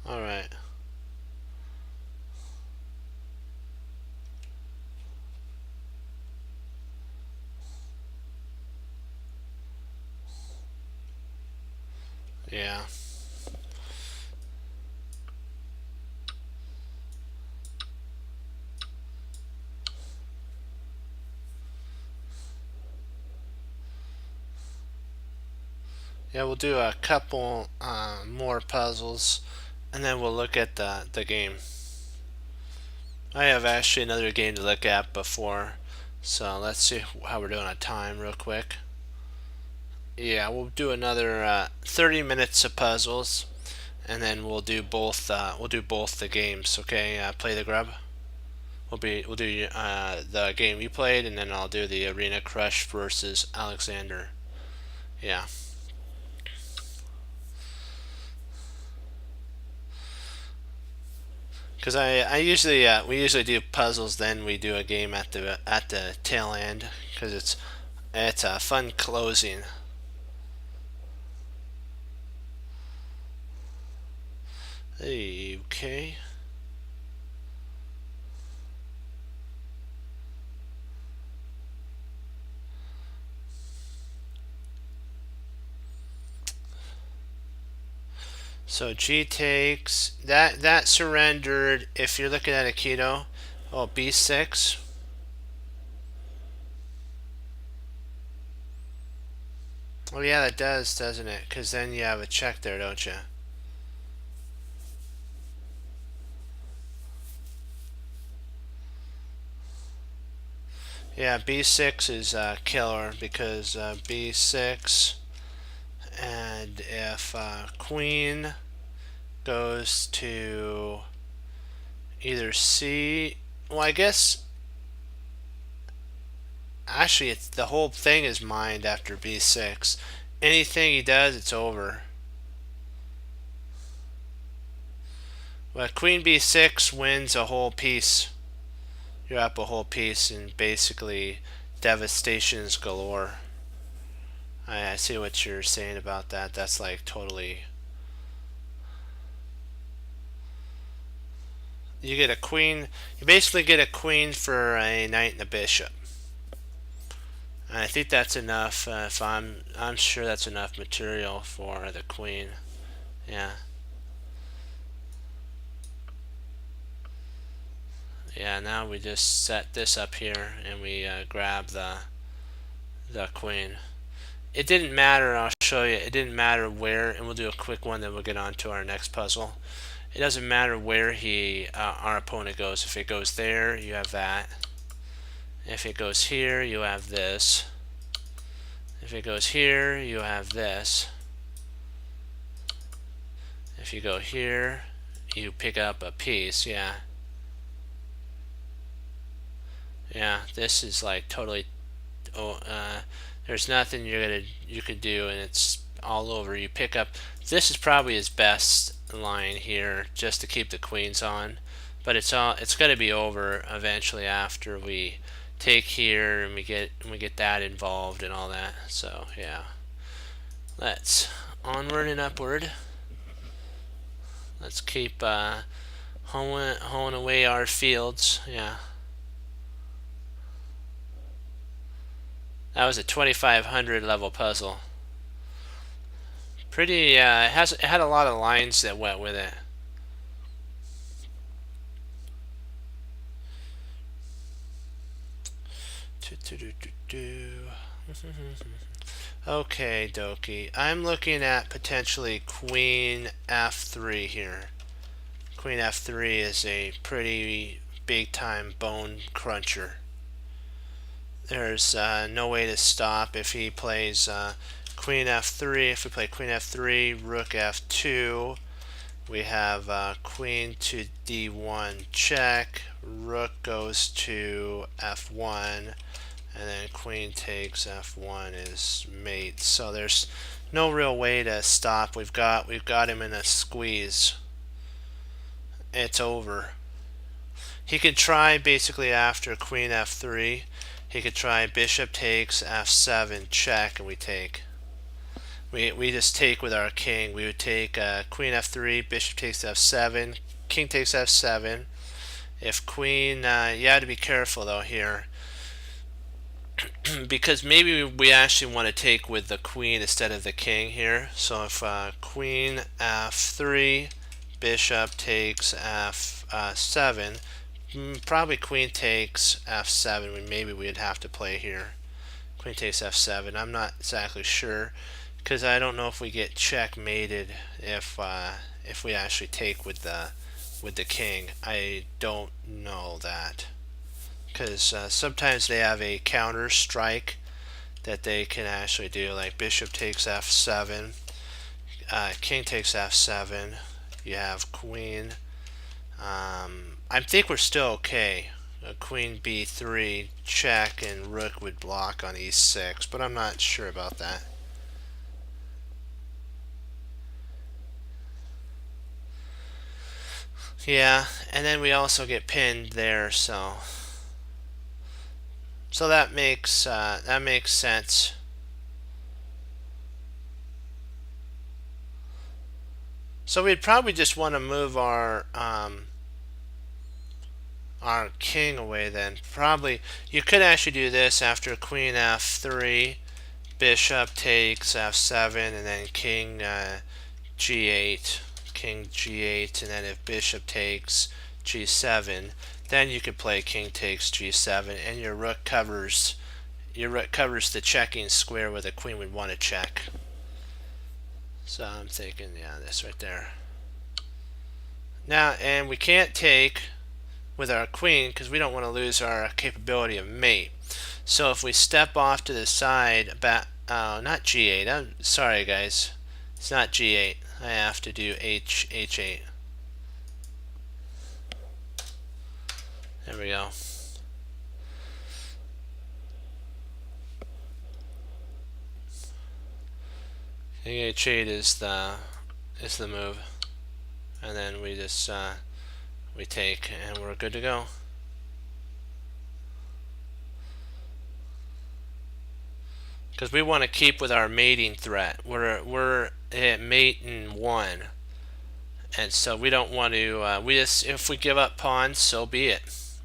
All right. Yeah. Yeah, we'll do a couple more puzzles, and then we'll look at the game. I have actually another game to look at before, so let's see how we're doing on time real quick. Yeah, we'll do another 30 minutes of puzzles, and then we'll do both. We'll do both the games. Okay, play the grub. We'll do the game you played, and then I'll do the Arena Crush versus Alexander. Yeah. Because I usually we usually do puzzles, then we do a game at the tail end, because it's a fun closing. Okay. So G takes that surrendered. If you're looking at Aikido, oh B6. Oh yeah, that does, doesn't it? Because then you have a check there, don't you? Yeah, B6 is killer because B6, and if Queen goes to either C, well, I guess actually it's the whole thing is mined after B6. Anything he does, it's over. Well, Queen B6 wins a whole piece. You're up a whole piece, and basically devastations galore. I see what you're saying about that. That's like totally. You get a queen. You basically get a queen for a knight and a bishop. And I think that's enough. If I'm sure that's enough material for the queen. Yeah. Yeah. Now we just set this up here, and we grab the queen. It didn't matter. I'll show you. It didn't matter where, and we'll do a quick one. Then we'll get on to our next puzzle. It doesn't matter where our opponent goes. If it goes there, you have that. If it goes here, you have this. If it goes here, you have this. If you go here, you pick up a piece. Yeah. Yeah. This is like totally. Oh, there's nothing you could do, and it's all over. You pick up. This is probably his best line here, just to keep the queens on. But it's going to be over eventually after we take here and we get that involved and all that. So yeah, let's onward and upward. Let's keep hoeing away our fields. Yeah. That was a 2500 level puzzle. Pretty. It had a lot of lines that went with it. Okay, Doki. I'm looking at potentially Queen F3 here. Queen F3 is a pretty big time bone cruncher. there's no way to stop if he plays queen f3. If we play queen f3, rook f2, we have queen to d1 check, rook goes to f1, and then queen takes f1 is mate. So there's no real way to stop. We've got him in a squeeze. It's over. He could try basically after queen f3. He could try bishop takes f7 check, and we take. We just take with our king. We would take queen f3, bishop takes f7, king takes f7. If queen, you have to be careful though here, because maybe we actually want to take with the queen instead of the king here. So if queen f3, bishop takes f7, probably queen takes f7. Maybe we'd have to play here. Queen takes f7. I'm not exactly sure, because I don't know if we get checkmated if we actually take with the king. I don't know that, because sometimes they have a counter strike that they can actually do, like bishop takes f7, king takes f7. You have queen. I think we're still okay. Queen b3 check, and rook would block on e6, but I'm not sure about that. Yeah, and then we also get pinned there, so that makes sense. So we'd probably just want to move our king away then. Probably you could actually do this after queen f3, bishop takes f7, and then king g8, king g8, and then if bishop takes g7, then you could play king takes g7, and your rook covers the checking square where the queen would want to check. So I'm thinking, yeah, this right there. Now, and we can't take with our queen because we don't want to lose our capability of mate. So if we step off to the side, not g8. I'm sorry, guys. It's not g8. I have to do h8. There we go. h8 is the move, and then we just we take, and we're good to go. Because we want to keep with our mating threat. We're at mate in 1, and so we don't want to. If we give up pawns, so be it.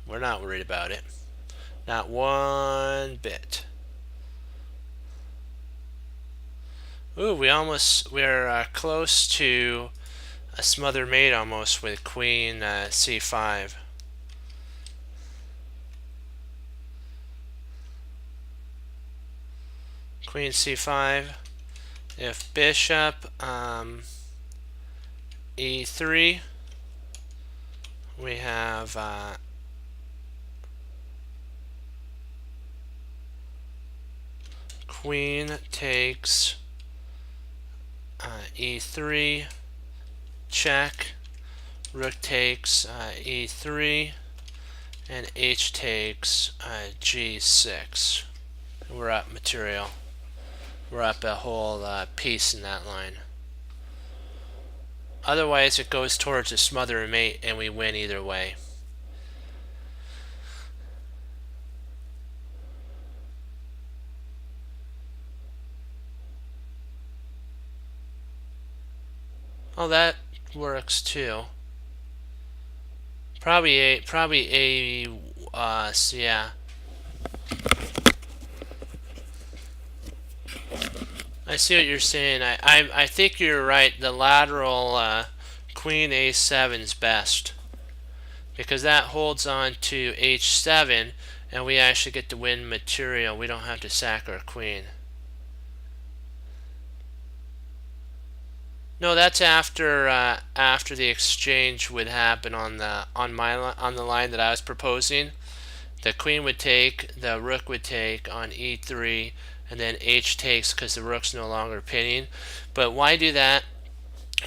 We're not worried about it, not one bit. Ooh, we're close to a smother mate almost with queen c5. Queen c5. If bishop e3, we have queen takes e3 check, rook takes e3, and h takes g6. We're up material. We're up a whole piece in that line. Otherwise, it goes towards a smother mate, and we win either way. Oh, that works too. Probably a yeah. I see what you're saying. I think you're right. The lateral queen a7 is best, because that holds on to h7, and we actually get to win material. We don't have to sack our queen. No, that's after the exchange would happen on the line that I was proposing. The queen would take, the rook would take on e3, and then h takes because the rook's no longer pinning. But why do that?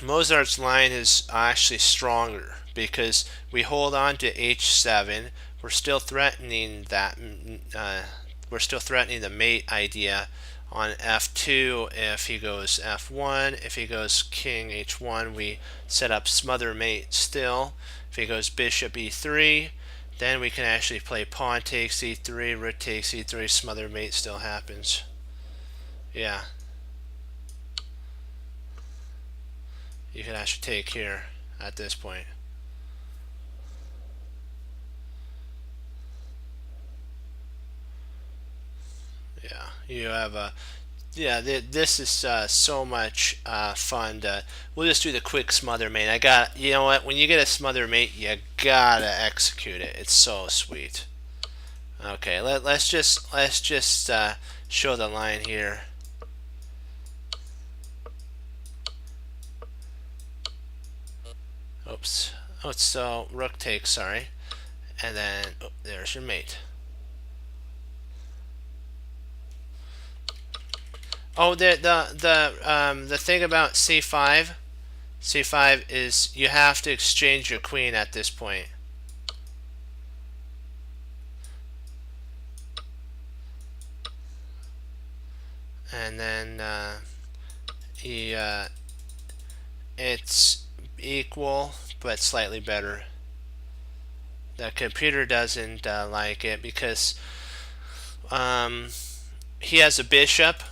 Mozart's line is actually stronger because we hold on to h7. We're still threatening that. We're still threatening the mate idea on f2 if he goes f1. If he goes king h1, we set up smother mate still. If he goes bishop e3, then we can actually play pawn takes e3, rook takes e3, smother mate still happens. Yeah. You can actually take here at this point. Yeah, you have a yeah. This is so much fun. We'll just do the quick smother mate. I got, you know what? When you get a smother mate, you gotta execute it. It's so sweet. Okay, let's just show the line here. Oops. Oh, so rook takes. Sorry, and then there's your mate. Oh, the thing about c5 is you have to exchange your queen at this point. And then it's equal but slightly better. The computer doesn't like it because he has a bishop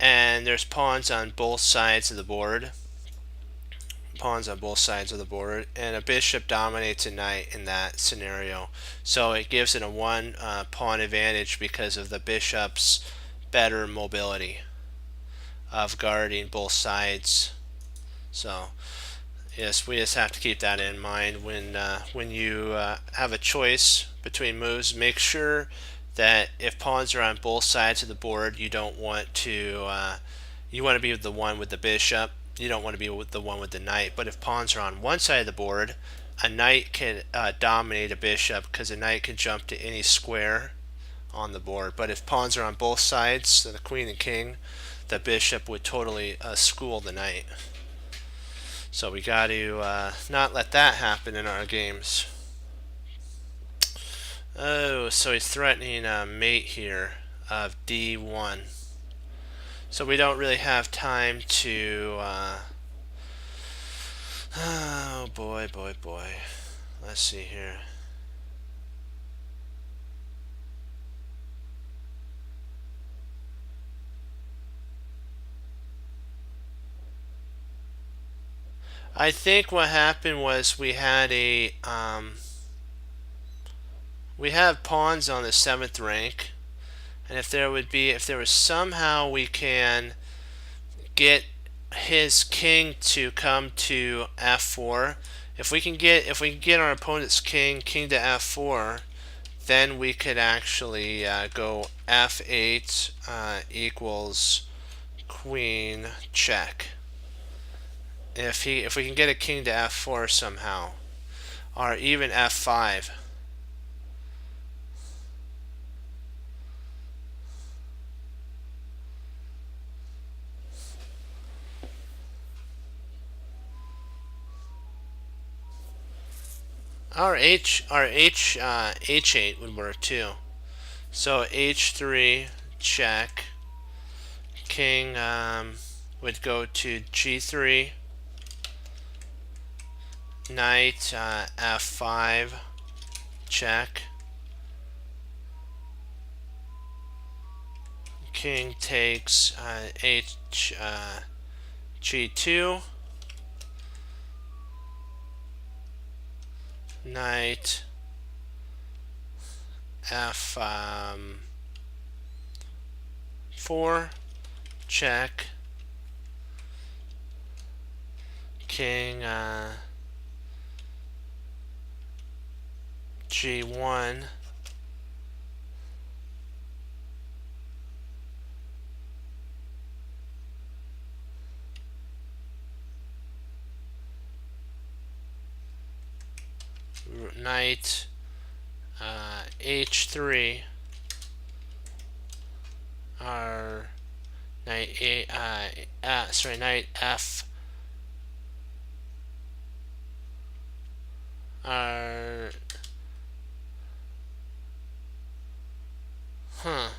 and there's pawns on both sides of the board. Pawns on both sides of the board, and a bishop dominates a knight in that scenario. So it gives it a one pawn advantage because of the bishop's better mobility of guarding both sides. So yes, we just have to keep that in mind when you have a choice between moves. Make sure that if pawns are on both sides of the board, you don't want to you want to be the one with the bishop. You don't want to be with the one with the knight. But if pawns are on one side of the board, a knight can dominate a bishop because a knight can jump to any square on the board. But if pawns are on both sides, so the queen and king, the bishop would totally school the knight. So we got to not let that happen in our games. Oh, so he's threatening a mate here of d1. So we don't really have time to oh boy, boy, boy. Let's see here. I think what happened was we had a we have pawns on the 7th rank, and if there was somehow we can get his king to come to f4, if we can get our opponent's king to f4, then we could actually go f8 equals queen check. If we can get a king to f4 somehow, or even f5. H8 would work too. So h3 check. King would go to g3. Knight f5 check. King takes g2. Knight f4 check. King g1. Knight H3 our knight knight F our huh.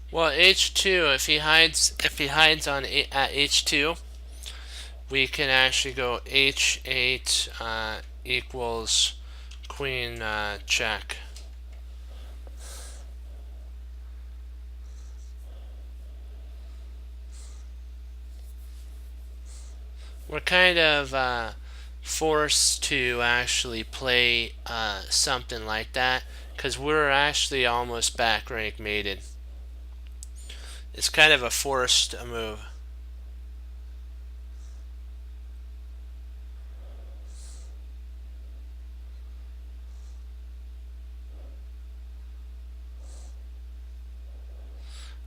Well, H2. If he hides at H2, we can actually go H8 equals queen check. We're kind of forced to actually play something like that because we're actually almost back rank mated. It's kind of a forced move.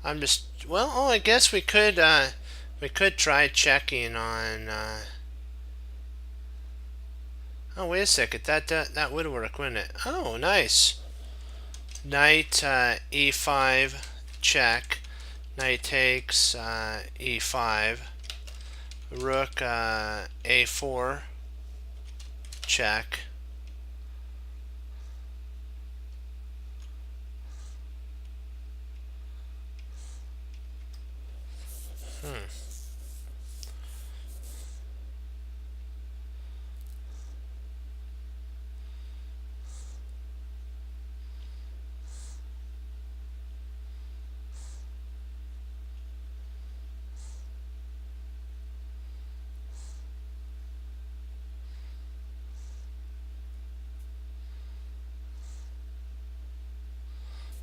I'm just I guess we could try checking on. Oh, wait a second. That would work, wouldn't it? Oh, nice. Knight e5 check. Knight takes e5. Rook a4 check.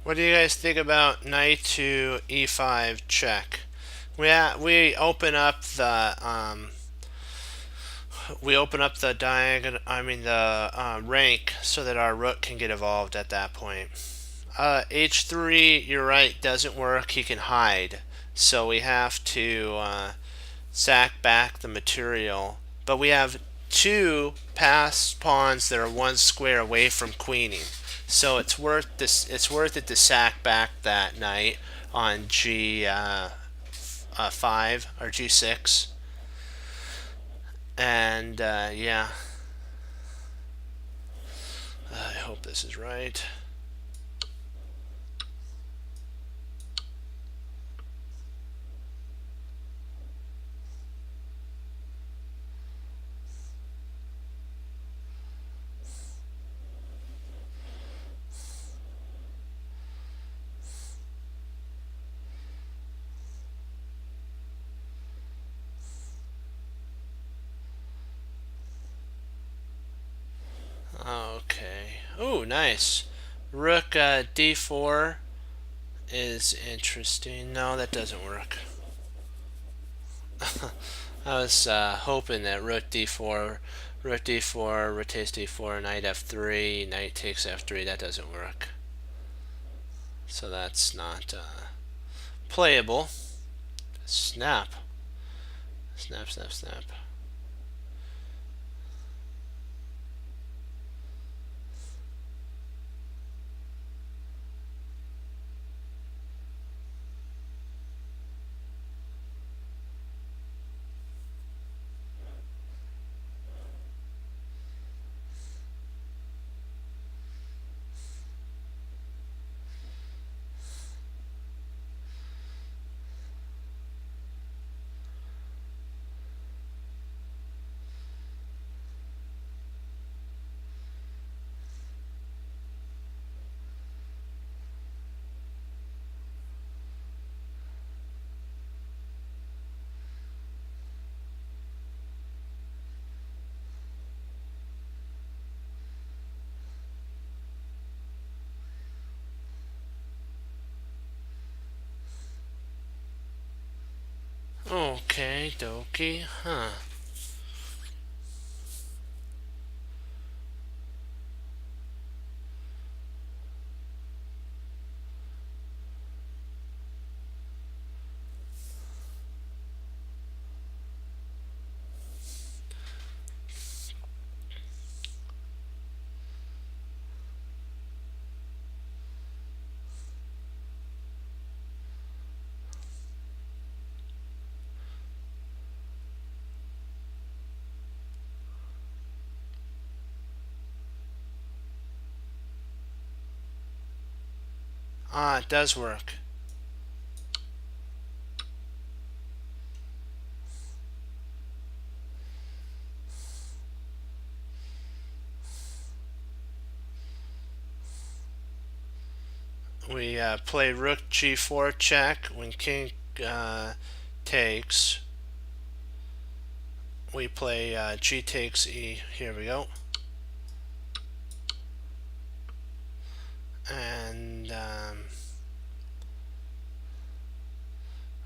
What do you guys think about knight to e5 check? We open up the diagonal. I mean the rank so that our rook can get evolved at that point. H3, you're right, doesn't work. He can hide, so we have to sack back the material. But we have two passed pawns that are one square away from queening, so it's worth this. It's worth it to sack back that knight on G5 or G6, and yeah. I hope this is right. Okay. Oh, nice. Rook d4 is interesting. No, that doesn't work. I was hoping that rook d4, rook takes d4, knight f3, knight takes f3. That doesn't work. So that's not playable. Snap. Snap, snap, snap. Okay, dokie, huh. Ah, it does work. We play rook g4 check. When king takes, we play g takes e. Here we go. And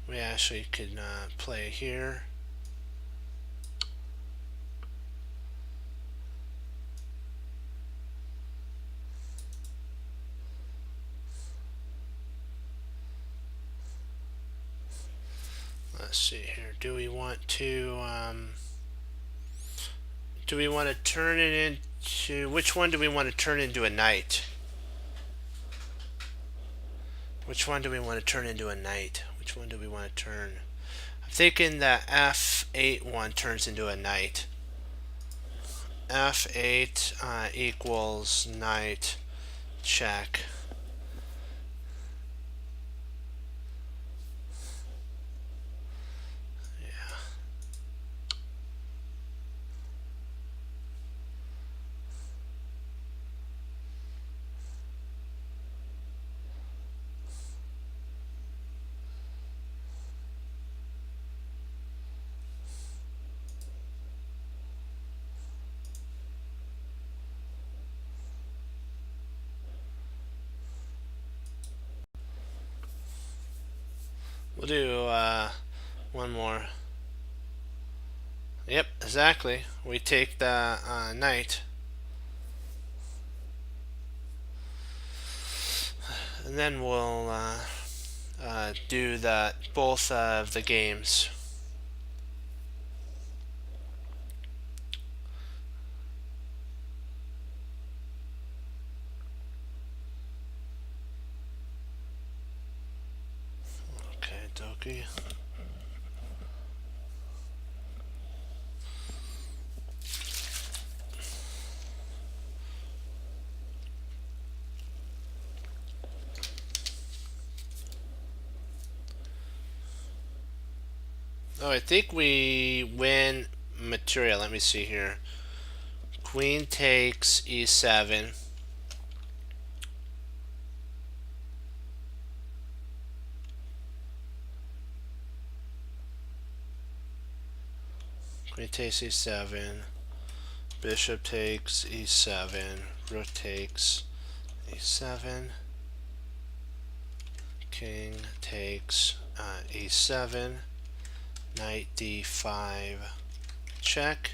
we actually could play here. Let's see here. Do we want to turn it into, which one do we want to turn into a knight? Which one do we want to turn into a knight? Which one do we want to turn? I'm thinking that f8 one turns into a knight. f8 equals knight check. Yeah. We'll do one more. Yep, exactly. We take the knight. And then we'll do both of the games. Okay, dokie. Oh, I think we win material. Let me see here. Queen takes e7. Queen takes e7. Bishop takes e7. Rook takes e7. King takes e7. Knight d5 check.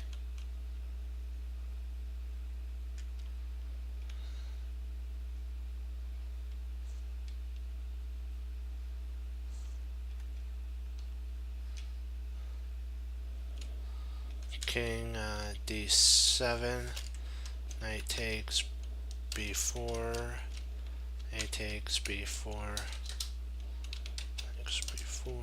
King d7. Knight takes b4. A takes b4. Takes b4.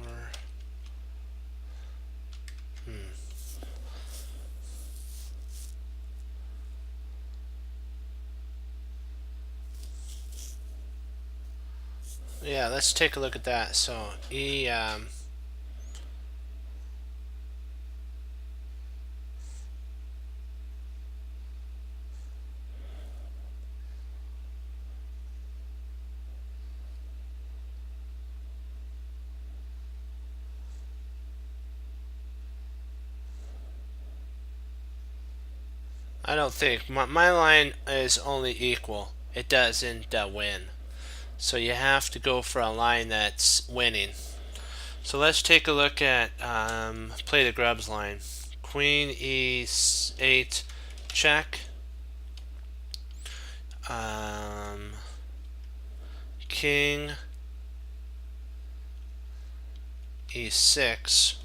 Yeah, let's take a look at that. So E I don't think my line is only equal. It doesn't win. So you have to go for a line that's winning. So let's take a look at play the grubs line. Queen e8 check. King e6.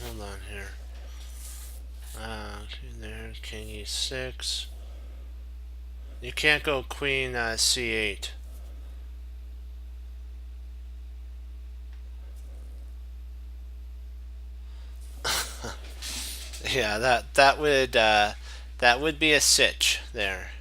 Hold on here. There, king e6. You can't go queen c8. Yeah, that would be a sitch there.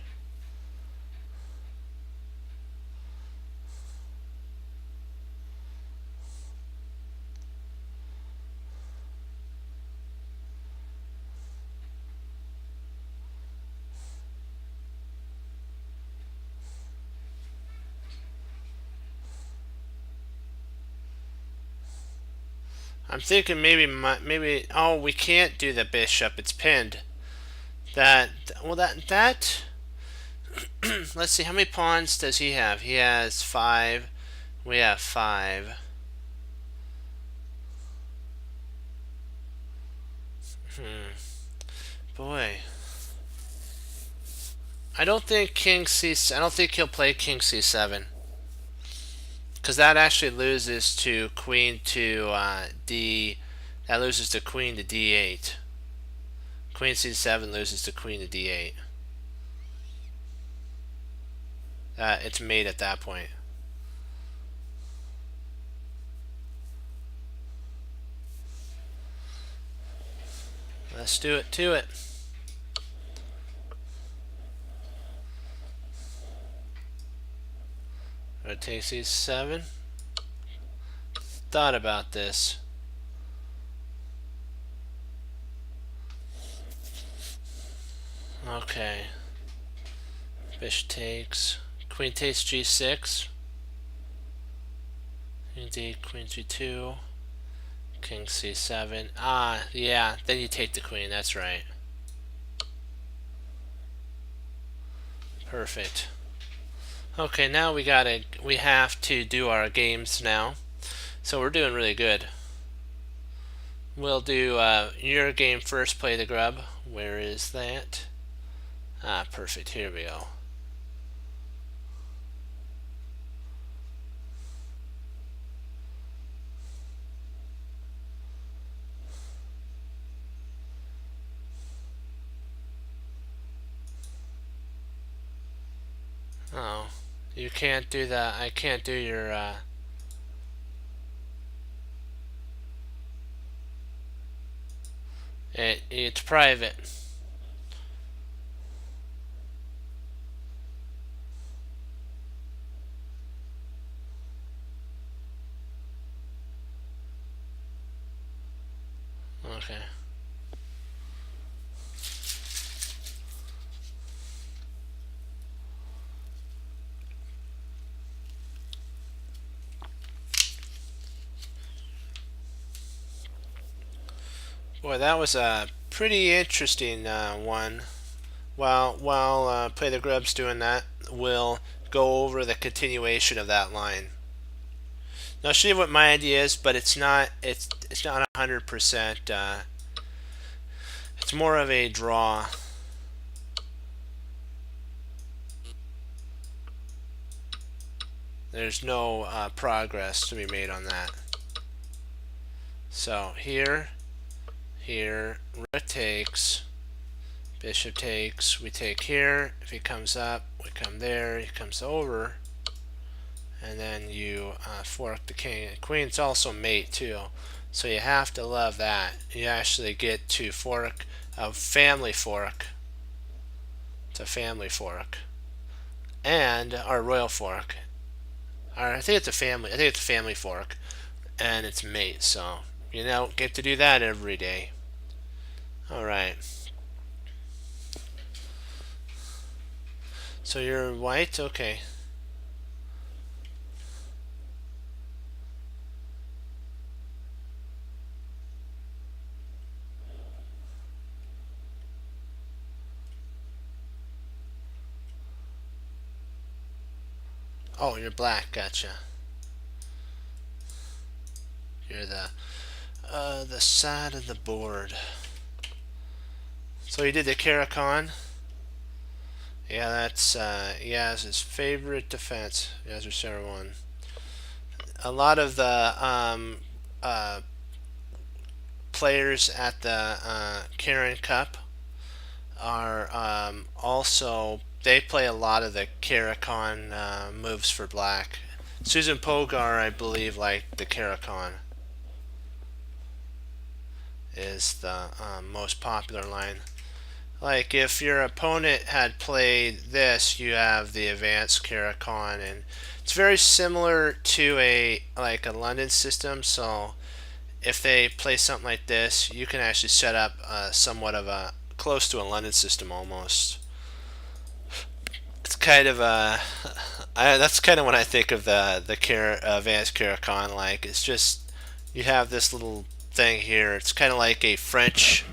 I'm thinking maybe oh, we can't do the bishop. It's pinned. That well that let's see, how many pawns does he have? He has 5. We have 5. Boy. I don't think I don't think he'll play king c7. Because that actually loses to queen to d. That loses to queen to d8. Queen c7 loses to queen to d8. It's mate at that point. Let's do it to it. Rotate c7. Thought about this. Okay. Bishop takes. Queen takes g6. Indeed, queen g2. King c7. Ah, yeah. Then you take the queen. That's right. Perfect. Okay, now we have to do our games now. So we're doing really good. We'll do your game first, play the grub. Where is that? Ah, perfect. Here we go. Oh, you can't do that. I can't do your it's private. Okay. Boy, that was a pretty interesting one. While Play the Grub's doing that, we'll go over the continuation of that line. Now, I'll show you what my idea is, but it's not 100%. It's more of a draw. There's no progress to be made on that. So here, rook takes, bishop takes, we take here. If he comes up, we come there. He comes over, and then you fork the king. And queen's also mate too, so you have to love that. You actually get to fork a family fork. It's a family fork, and our royal fork. Or I think it's a family. I think it's a family fork, and it's mate. So you know, get to do that every day. All right. So you're white, okay. Oh, you're black. Gotcha. You're the side of the board. So you did the Caro-Kann. Yeah, that's Yaz's favorite defense. Yaz Sarah one. A lot of the players at the Karen Cup are also they play a lot of the Caro-Kann moves for black. Susan Pogar, I believe, like the Caro-Kann is the most popular line. Like if your opponent had played this, you have the advanced Caro-Kann, and it's very similar to a London system. So if they play something like this, you can actually set up somewhat of a close to a London system almost. It's kind of that's kind of when I think of the advanced Caro-Kann. Like it's just you have this little thing here. It's kind of like a French.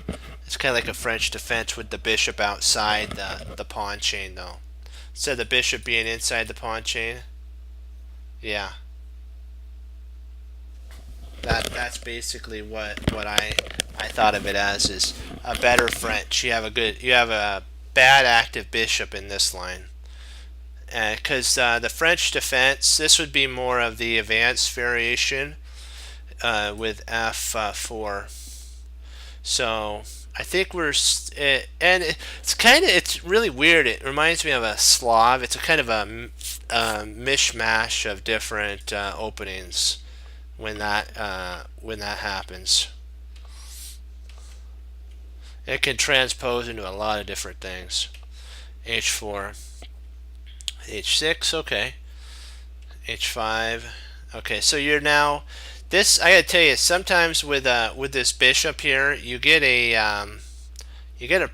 It's kind of like a French defense with the bishop outside the pawn chain, though. Instead of the bishop being inside the pawn chain. Yeah. That's basically what I thought of it as is a better French. You have a bad active bishop in this line. Because the French defense, this would be more of the advanced variation with f4. So I think and it's really weird. It reminds me of a Slav. It's a kind of a mishmash of different openings when that happens. It can transpose into a lot of different things. H4, H6, okay. H5, okay. So you're now this. I gotta tell you, sometimes with this bishop here, you get a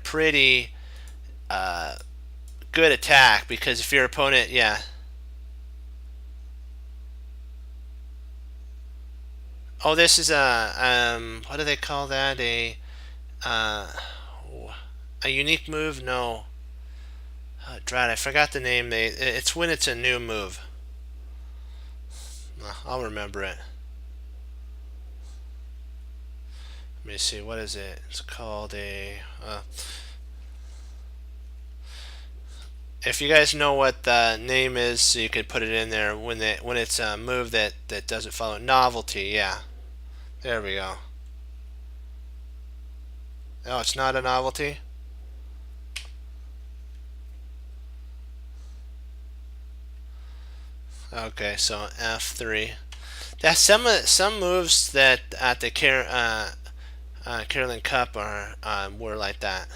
pretty good attack because if your opponent, yeah. Oh, this is what do they call that? A unique move? No. Oh, drat, I forgot the name. It's when it's a new move. I'll remember it. Let me see. What is it? It's called a. If you guys know what the name is, you could put it in there when it's a move that doesn't follow novelty. Yeah, there we go. No, it's not a novelty. Okay, so F3. That's some moves that at the Carolyn Cup are were like that.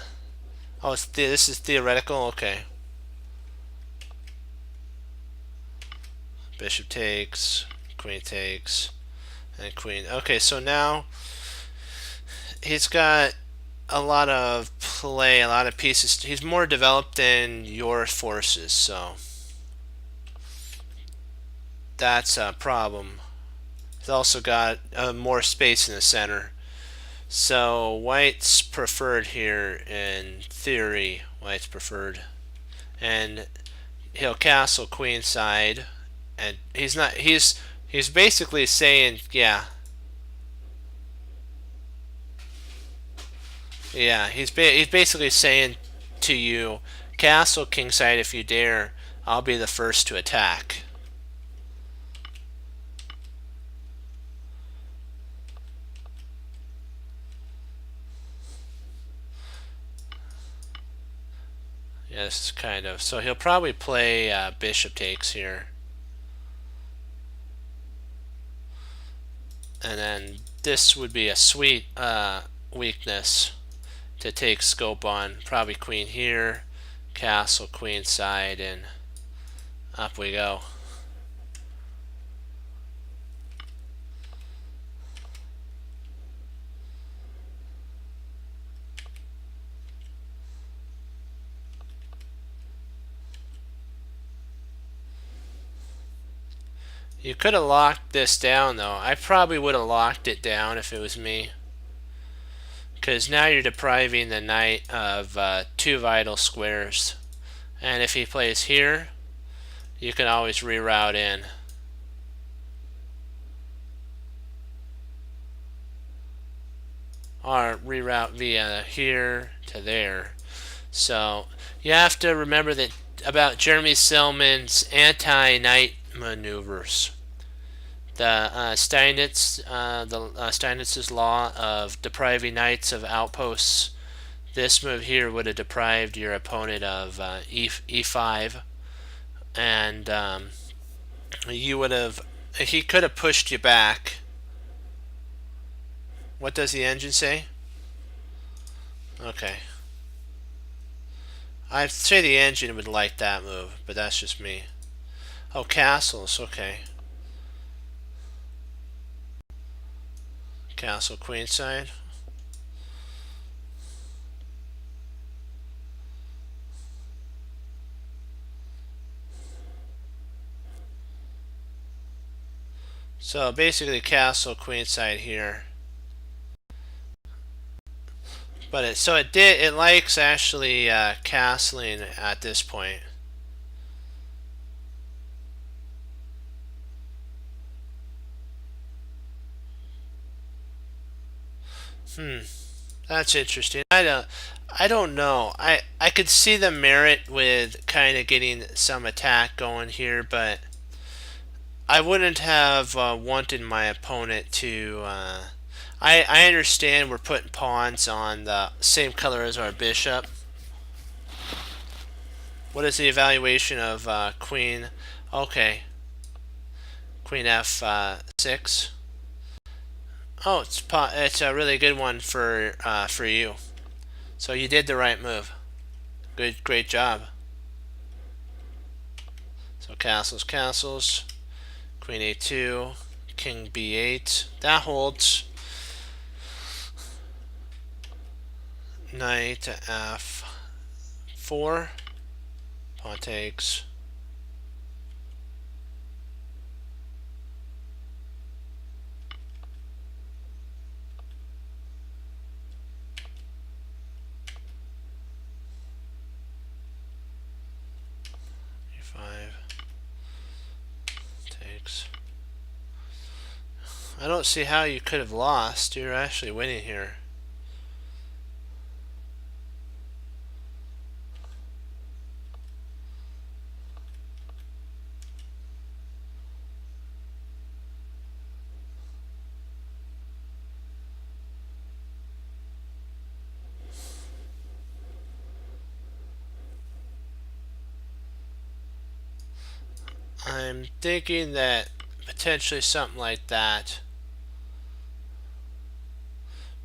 Oh, this is theoretical. Okay. Bishop takes, queen takes, and queen. Okay, so now he's got a lot of play, a lot of pieces. He's more developed than your forces, so that's a problem. He's also got more space in the center. So white's preferred here in theory. White's preferred, and he'll castle queenside, and he's not. He's basically saying, yeah, yeah. He's basically saying to you, castle kingside if you dare. I'll be the first to attack. Yes, kind of. So he'll probably play bishop takes here. And then this would be a sweet weakness to take scope on. Probably queen here, castle, queen side, and up we go. You could have locked this down though. I probably would have locked it down if it was me. Because now you're depriving the knight of 2 vital squares. And if he plays here, you can always reroute in. Or reroute via here to there. So you have to remember that about Jeremy Selman's anti-knight maneuvers. The Steinitz's law of depriving knights of outposts. This move here would have deprived your opponent of e5, and you would have. He could have pushed you back. What does the engine say? Okay. I'd say the engine would like that move, but that's just me. Oh, castles. Okay. Castle queenside. So basically castle queenside here. But it likes actually castling at this point. That's interesting. I don't know. I could see the merit with kind of getting some attack going here, but I wouldn't have wanted my opponent to. I understand we're putting pawns on the same color as our bishop. What is the evaluation of queen? Okay, queen f6. Oh, it's a really good one for you. So you did the right move. Great job. So castles. Queen a2, king b8. That holds. Knight to f4. Pawn takes. e5. Takes. I don't see how you could have lost. You're actually winning here. I'm thinking that potentially something like that.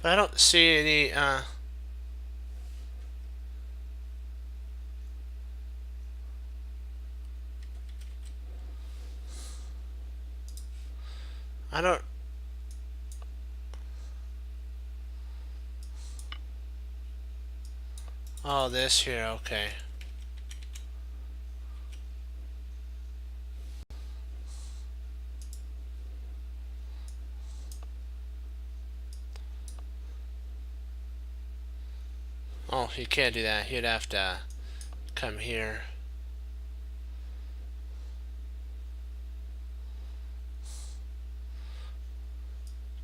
But I don't see any I don't. Oh, this here, okay. Oh, you can't do that. You'd have to come here.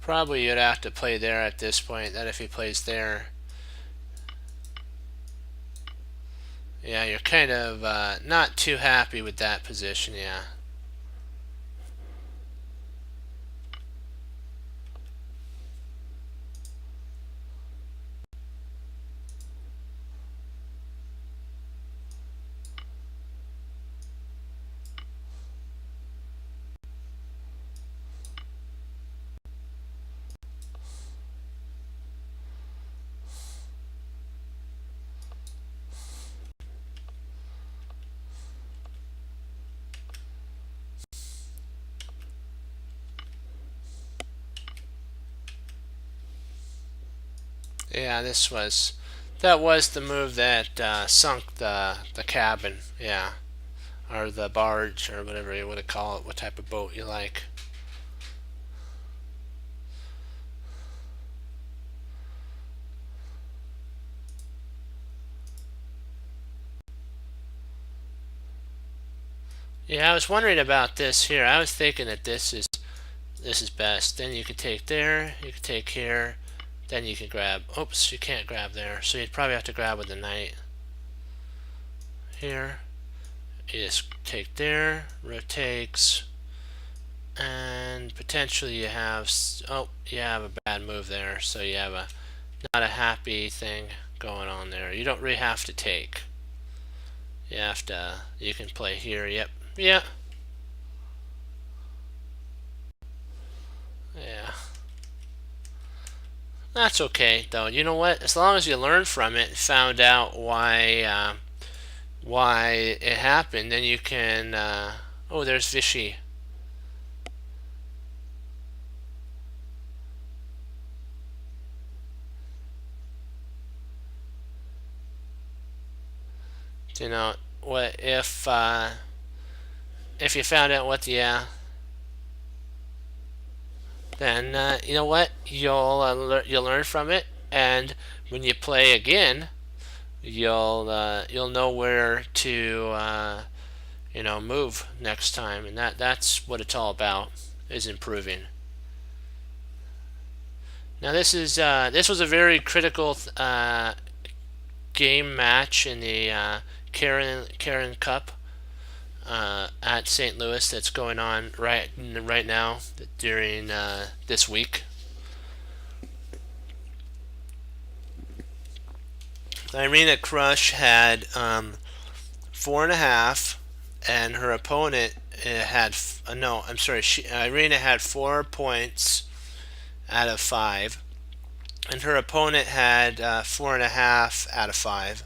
Probably you'd have to play there at this point. Then if he plays there, yeah, you're kind of not too happy with that position, yeah. Yeah, that was the move that sunk the cabin. Yeah, or the barge or whatever you want to call it. What type of boat you like? Yeah, I was wondering about this here. I was thinking that this is best. Then you could take there, you could take here, then you can grab. Oops, you can't grab there, so you'd probably have to grab with the knight here. You just take there, rotates, and potentially you have. Oh, you have a bad move there, so you have a not a happy thing going on there. You don't really have to take. You have to. You can play here. Yep. Yeah. Yeah. That's okay, though. You know what? As long as you learn from it and found out why it happened, then you can. Oh, there's Vichy. You know what? If you found out what the then you know what? You'll learn from it, and when you play again, you'll know where to move next time, and that's what it's all about, is improving. Now this was a very critical game match in the Karen Cup at St. Louis that's going on right now during this week. Irina Krush had 4.5, and her opponent had no. I'm sorry. Irina had 4 points out of 5, and her opponent had 4.5 out of 5.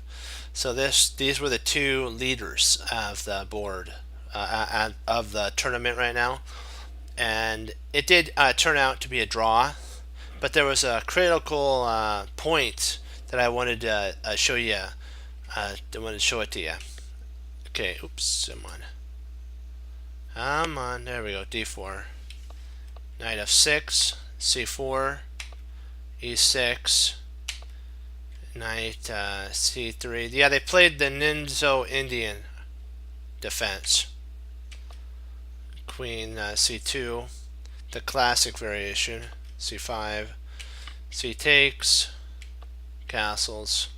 So these were the two leaders of the board of the tournament right now, and it did turn out to be a draw, but there was a critical point that I wanted to show you. I wanted to show it to you. Okay, oops, come on, there we go. D4, knight f6, c4, e6, knight c3. Yeah, they played the Ninzo Indian defense. Queen c2, the classic variation. c5, c takes, castles,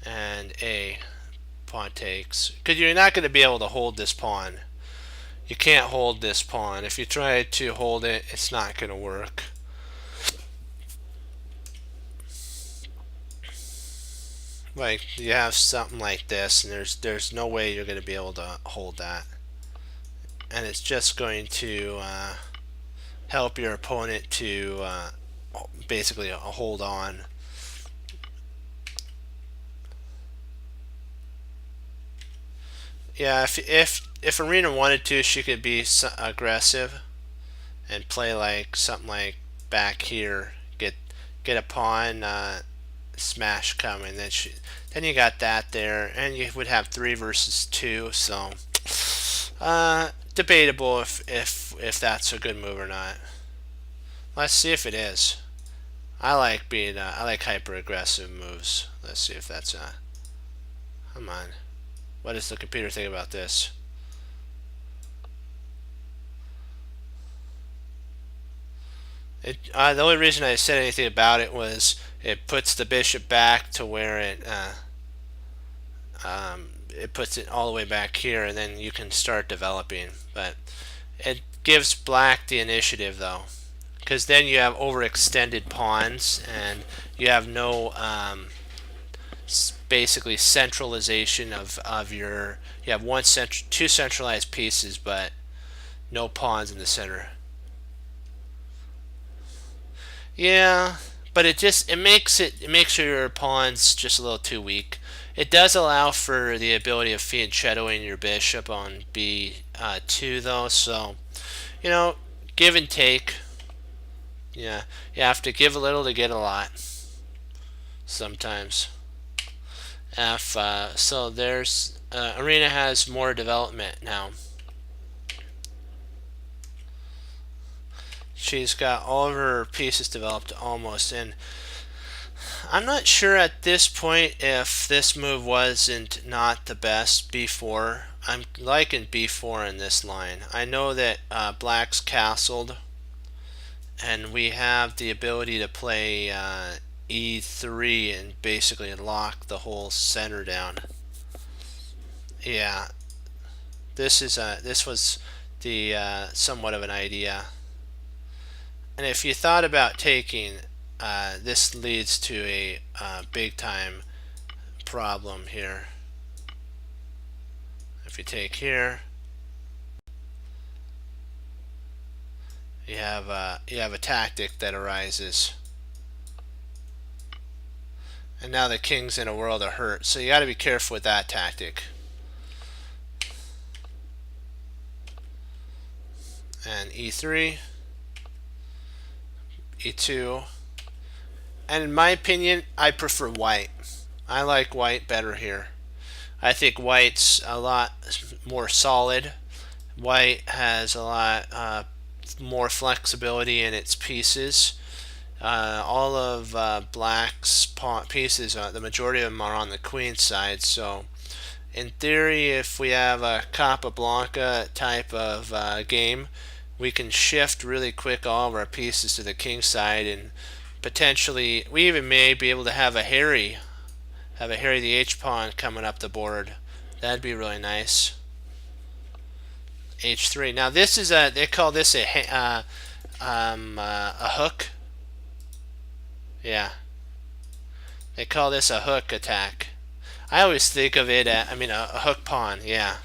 and a pawn takes. Because you're not going to be able to hold this pawn. You can't hold this pawn. If you try to hold it, it's not going to work. Like, you have something like this, and there's no way you're going to be able to hold that. And it's just going to help your opponent to basically hold on. Yeah, if Irina wanted to, she could be aggressive and play like something like back here, get a pawn smash coming. Then you got that there, and you would have 3 versus 2. So debatable if that's a good move or not. Let's see if it is. I like hyper aggressive moves. Let's see if that's come on. What does the computer think about this? The only reason I said anything about it was it puts the bishop back to where it puts it all the way back here, and then you can start developing. But it gives black the initiative, though, because then you have overextended pawns, and you have no basically centralization of your. You have two centralized pieces, but no pawns in the center. Yeah, but it makes your pawns just a little too weak. It does allow for the ability of fianchettoing your bishop on b2 though, so give and take. Yeah, you have to give a little to get a lot. sometimes. F. So there's Arena has more development now. She's got all of her pieces developed almost, and I'm not sure at this point if this move wasn't not the best b4. I'm liking b4 in this line. I know that black's castled, and we have the ability to play e3 and basically lock the whole center down. Yeah, this was the somewhat of an idea. And if you thought about taking, this leads to a big time problem here. If you take here, you have a tactic that arises, and now the king's in a world of hurt. So you got to be careful with that tactic. And e3, e2, and in my opinion, I prefer white. I like white better here. I think white's a lot more solid. White has a lot more flexibility in its pieces. All of black's pieces, the majority of them are on the queen side. So in theory, if we have a Capablanca type of game, we can shift really quick all of our pieces to the king side, and potentially we even may be able to have a Harry the H pawn coming up the board. That'd be really nice. H3. Now this is they call this a hook. Yeah, they call this a hook attack. I always think of it a hook pawn. Yeah.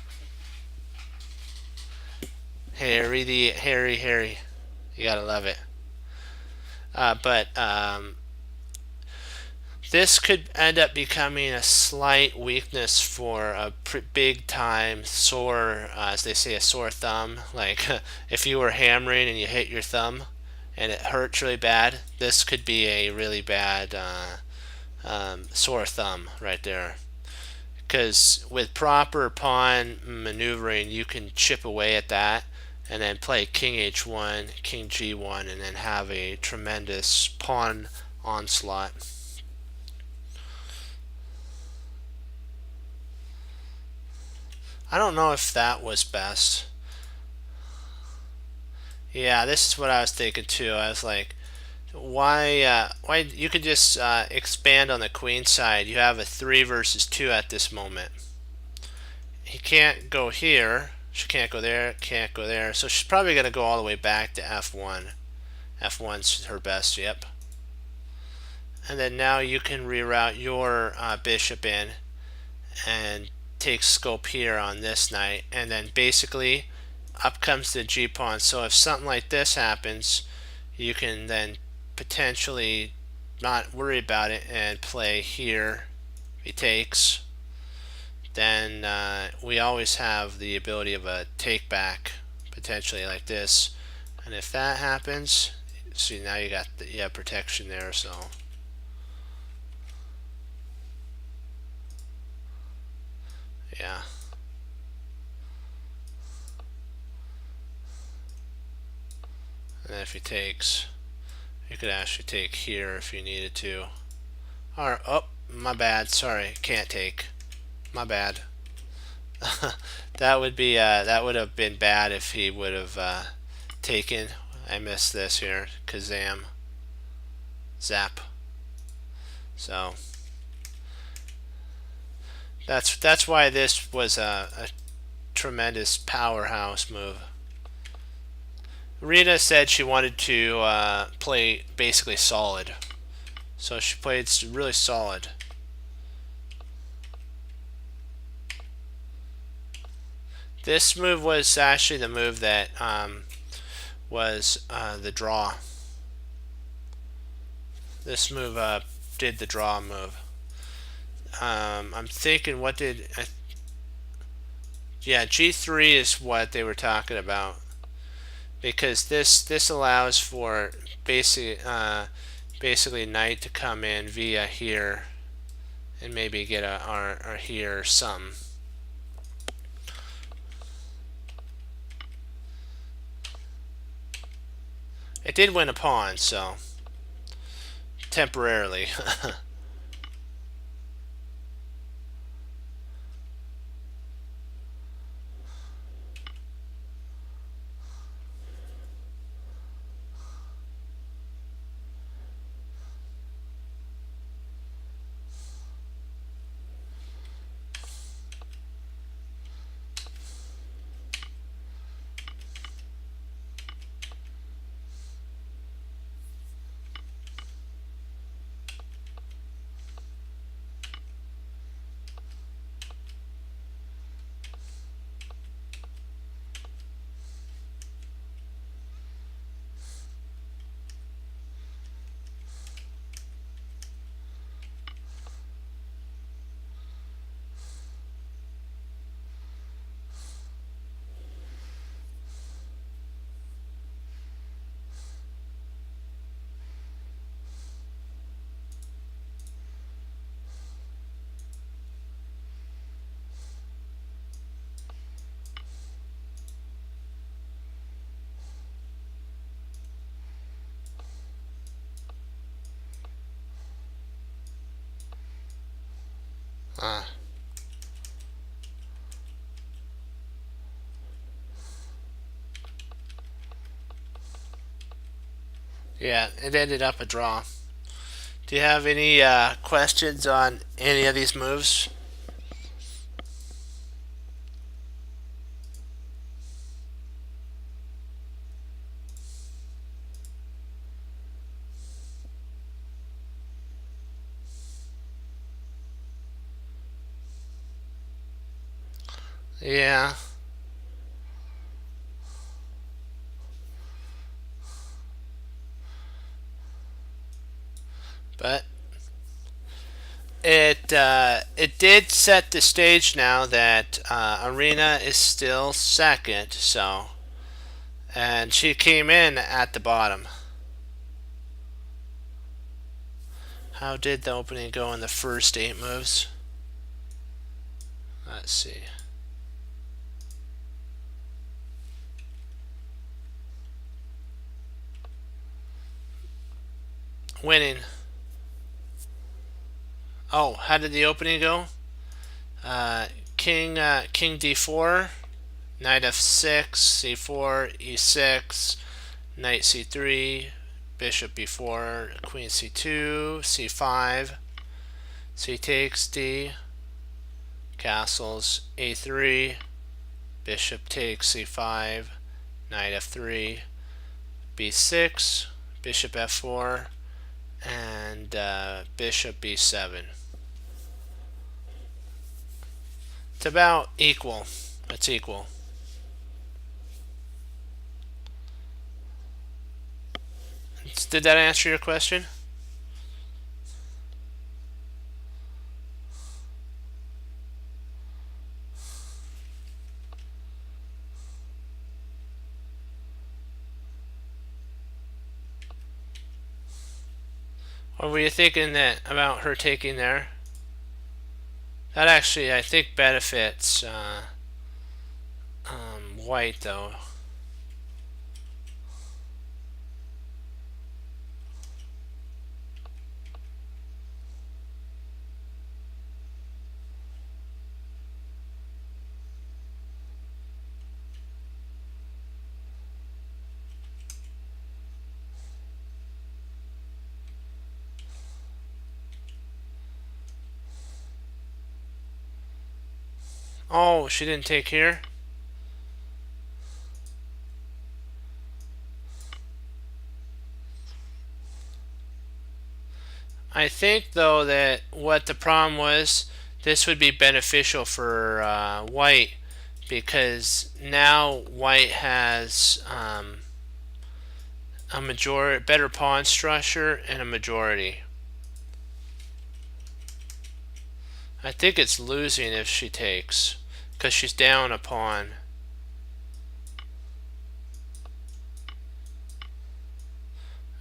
Harry. You gotta love it. But this could end up becoming a slight weakness for a big time sore, as they say, a sore thumb. Like if you were hammering and you hit your thumb and it hurts really bad, this could be a really bad sore thumb right there. Because with proper pawn maneuvering, you can chip away at that and then play king h1, king g1, and then have a tremendous pawn onslaught. I don't know if that was best. Yeah, this is what I was thinking too. I was like, why you could just expand on the queen side. You have a 3 versus 2 at this moment. He can't go here. She can't go there, can't go there. So she's probably going to go all the way back to f1. F1's her best, yep. And then now you can reroute your bishop in and take scope here on this knight. And then basically up comes the g pawn. So if something like this happens, you can then potentially not worry about it and play here. If he takes, then we always have the ability of a take back, potentially like this. And if that happens, see, now you have protection there. So yeah. And then if he takes, you could actually take here if you needed to. Or, oh, my bad, sorry, can't take. My bad. That would have been bad if he would have taken. I missed this here. Kazam. Zap. So that's why this was a tremendous powerhouse move. Rita said she wanted to play basically solid, so she played really solid. This move was actually the move that was the draw. This move did the draw move. I'm thinking, what did yeah, G3 is what they were talking about, because this allows for basically basically knight to come in via here and maybe get or here or something. It did win a pawn, so temporarily. Yeah, it ended up a draw. Do you have any questions on any of these moves? Yeah. But it did set the stage now that Arena is still second, so, and she came in at the bottom. How did the opening go in the first 8 moves? Let's see. Winning. Oh, how did the opening go? King d4, knight f6, c4, e6, knight c3, bishop b4, queen c2, c5, c takes d, castles a3, bishop takes c5, knight f3, b6, bishop f4, and bishop b7. It's about equal. It's equal. Did that answer your question? Or were you thinking that about her taking there? That actually, I think, benefits white, though. Oh, she didn't take here? I think, though, that what the problem was, this would be beneficial for white, because now white has a better pawn structure and a majority. I think it's losing if she takes, because she's down a pawn.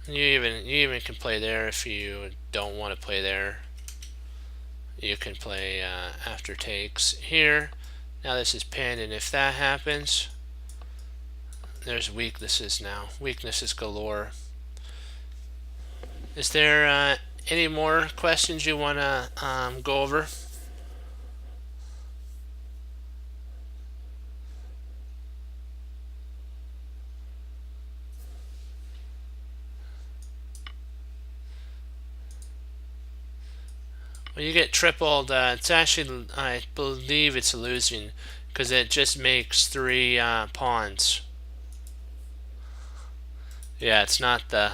You even can play there if you don't want to play there. You can play after takes here. Now this is pinned, and if that happens, there's weaknesses now. Weaknesses galore. Is there any more questions you want to go over? Well, you get tripled. It's actually, I believe it's illusion, because it just makes 3 pawns. Yeah, it's not the.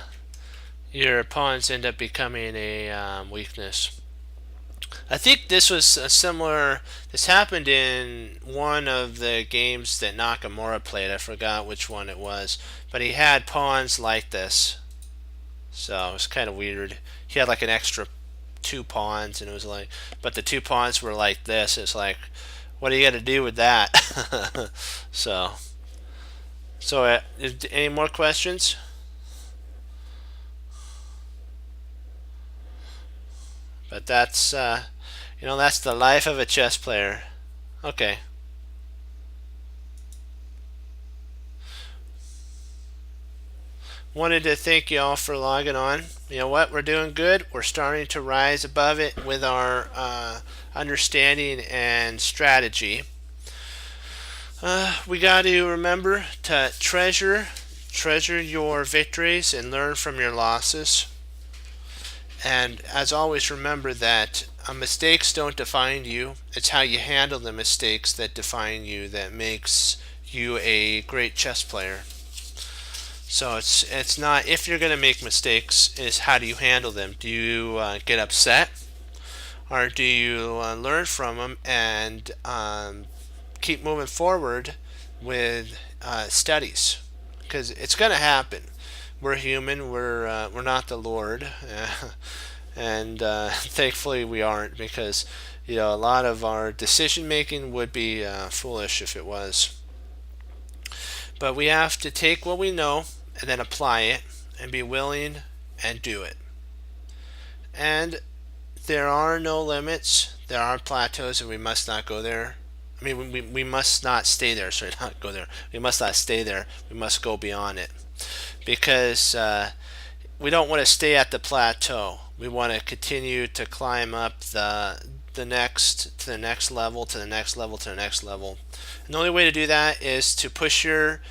Your pawns end up becoming a weakness. I think this was a similar. This happened in one of the games that Nakamura played. I forgot which one it was, but he had pawns like this, so it was kind of weird. He had like an extra 2 pawns, and it was like, but the 2 pawns were like this. It's like, what do you got to do with that? so, any more questions? But that's the life of a chess player. Okay. Wanted to thank you all for logging on. You know what? We're doing good. We're starting to rise above it with our understanding and strategy. We got to remember to treasure your victories and learn from your losses. And as always, remember that mistakes don't define you. It's how you handle the mistakes that define you that makes you a great chess player. So it's not if you're going to make mistakes, is how do you handle them? Do you get upset, or do you learn from them and keep moving forward with studies? Because it's going to happen. We're human. We're not the Lord, and thankfully we aren't, because a lot of our decision making would be foolish if it was. But we have to take what we know and then apply it and be willing and do it. And there are no limits. There are plateaus, and we must not go there. I mean, we must not stay there. Sorry, not go there. We must not stay there. We must go beyond it, because we don't want to stay at the plateau. We want to continue to climb up the next level, to the next level, to the next level. And the only way to do that is to push your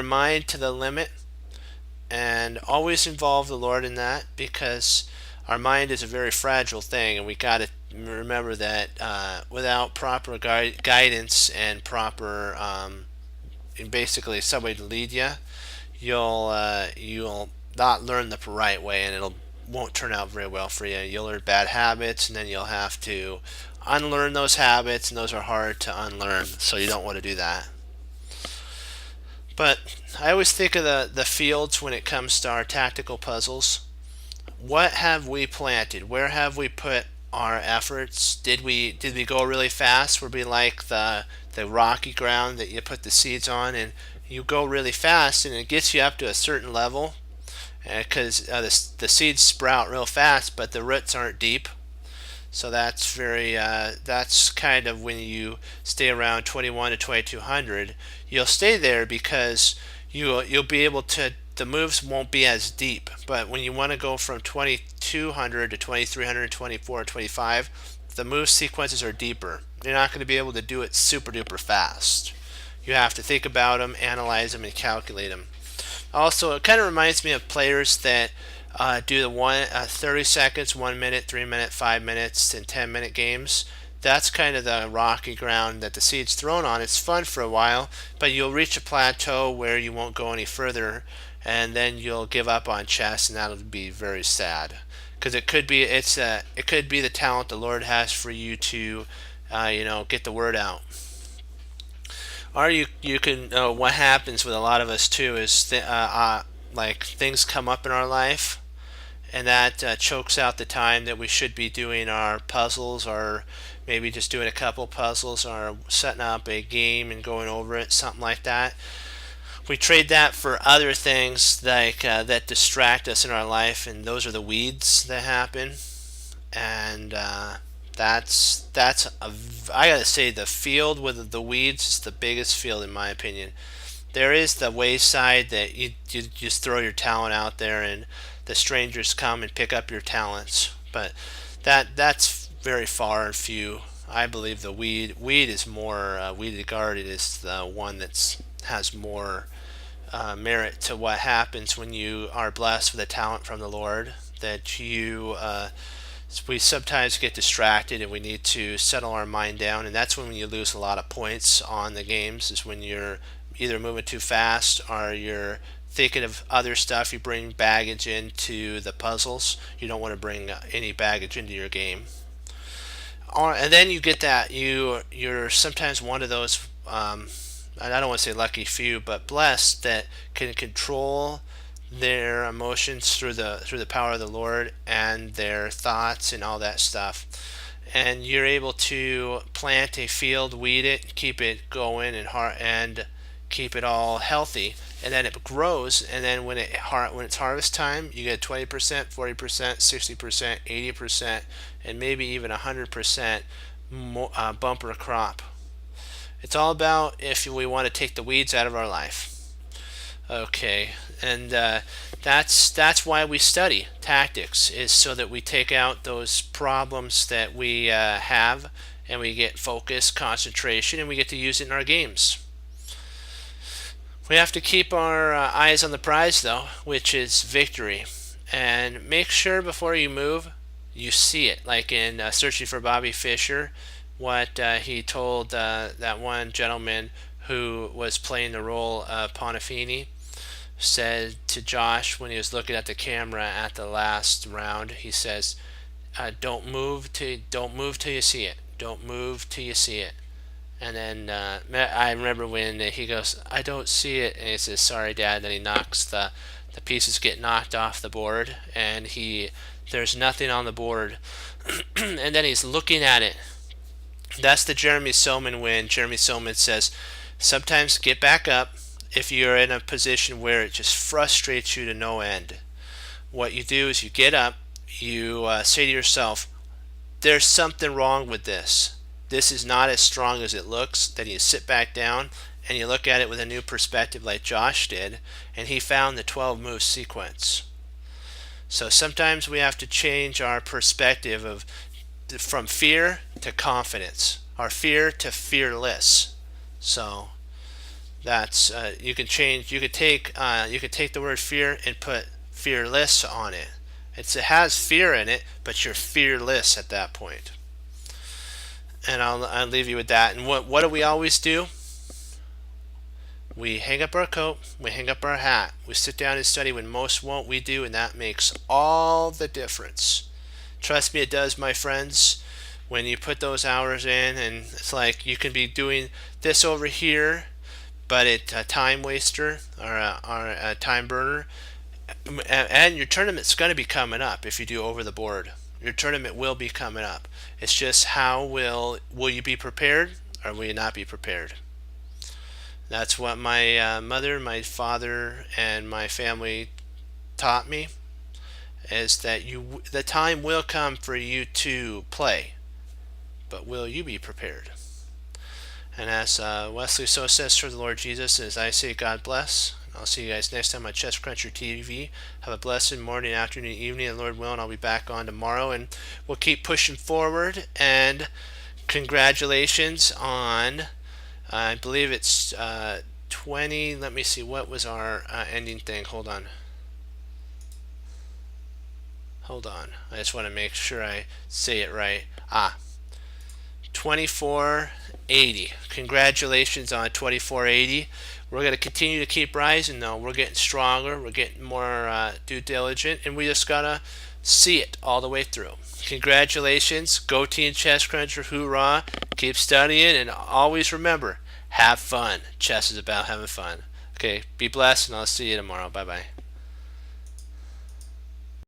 mind to the limit, and always involve the Lord in that, because our mind is a very fragile thing, and we got to remember that without proper guidance and proper, basically somebody to lead you, you'll not learn the right way, and it won't turn out very well for you. You'll learn bad habits, and then you'll have to unlearn those habits, and those are hard to unlearn, so you don't want to do that. But I always think of the fields when it comes to our tactical puzzles. What have we planted? Where have we put our efforts? Did we go really fast? Were we like the rocky ground that you put the seeds on, and you go really fast, and it gets you up to a certain level, because the seeds sprout real fast, but the roots aren't deep. So that's kind of when you stay around 21 to 2200. You'll stay there because you'll be able to. The moves won't be as deep. But when you want to go from 2200 to 2300, 24, 25, the move sequences are deeper. You're not going to be able to do it super duper fast. You have to think about them, analyze them, and calculate them. Also, it kind of reminds me of players that do the 30 seconds, 1 minute, 3 minute, 5 minutes, and 10-minute games. That's kind of the rocky ground that the seed's thrown on. It's fun for a while, but you'll reach a plateau where you won't go any further, and then you'll give up on chess, and that'll be very sad. Because it could be the talent the Lord has for you to, get the word out. Or you can what happens with a lot of us too is like things come up in our life, and that chokes out the time that we should be doing our puzzles, or maybe just doing a couple puzzles, or setting up a game and going over it, something like that. We trade that for other things like that distract us in our life, and those are the weeds that happen. And I gotta say, the field with the weeds is the biggest field in my opinion. There is the wayside that you just throw your talent out there and the strangers come and pick up your talents, but that's very far and few. I believe the weed is more weeded garden is the one that's has more merit to what happens when you are blessed with a talent from the Lord. That we sometimes get distracted and we need to settle our mind down, and that's when you lose a lot of points on the games. Is when you're either moving too fast or you're thinking of other stuff. You bring baggage into the puzzles. You don't want to bring any baggage into your game. And then you get that you're sometimes one of those I don't want to say lucky few, but blessed that can control their emotions through the power of the Lord and their thoughts and all that stuff. And you're able to plant a field, weed it, keep it going, and keep it all healthy. And then it grows. And then when it's harvest time, you get 20%, 40%, 60%, 80%, and maybe even 100% bumper crop. It's all about if we want to take the weeds out of our life. Okay, and that's why we study tactics, is so that we take out those problems that we have, and we get focus, concentration, and we get to use it in our games. We have to keep our eyes on the prize, though, which is victory. And make sure before you move, you see it. Like in Searching for Bobby Fischer, what he told that one gentleman who was playing the role of Ponifini said to Josh when he was looking at the camera at the last round. He says, "Don't move till you see it. Don't move till you see it." And then I remember when he goes, "I don't see it," and he says, "Sorry, Dad." Then he knocks the pieces get knocked off the board, and there's nothing on the board, and then he's looking at it. That's the Jeremy Soman win. Jeremy Soman says, sometimes get back up if you're in a position where it just frustrates you to no end. What you do is you get up, you say to yourself, there's something wrong with this. This is not as strong as it looks. Then you sit back down and you look at it with a new perspective like Josh did, and he found the 12 move sequence. So sometimes we have to change our perspective from fear to confidence, or fear to fearless. So that's you can take the word fear and put fearless on it. It has fear in it, but you're fearless at that point. And I'll leave you with that. And what do we always do? We hang up our coat, we hang up our hat, we sit down and study when most won't. We do, and that makes all the difference. Trust me, it does, my friends. When you put those hours in, and it's like you can be doing this over here, but it's a time waster or a time burner. And your tournament's going to be coming up if you do over the board. Your tournament will be coming up. It's just how will you be prepared or will you not be prepared? That's what my mother, my father, and my family taught me, is that the time will come for you to play, but will you be prepared? And as Wesley so says for the Lord Jesus, as I say, God bless. I'll see you guys next time on Chess Cruncher TV. Have a blessed morning, afternoon, evening, and Lord willing, I'll be back on tomorrow, and we'll keep pushing forward. And congratulations on, I believe it's 20. Let me see, what was our ending thing? Hold on. I just want to make sure I say it right. 2480. Congratulations on 2480. We're going to continue to keep rising, though. We're getting stronger. We're getting more due diligent, and we just got to see it all the way through. Congratulations. Go Team Chess Cruncher. Hoorah. Keep studying, and always remember, have fun. Chess is about having fun. Okay, be blessed, and I'll see you tomorrow. Bye-bye.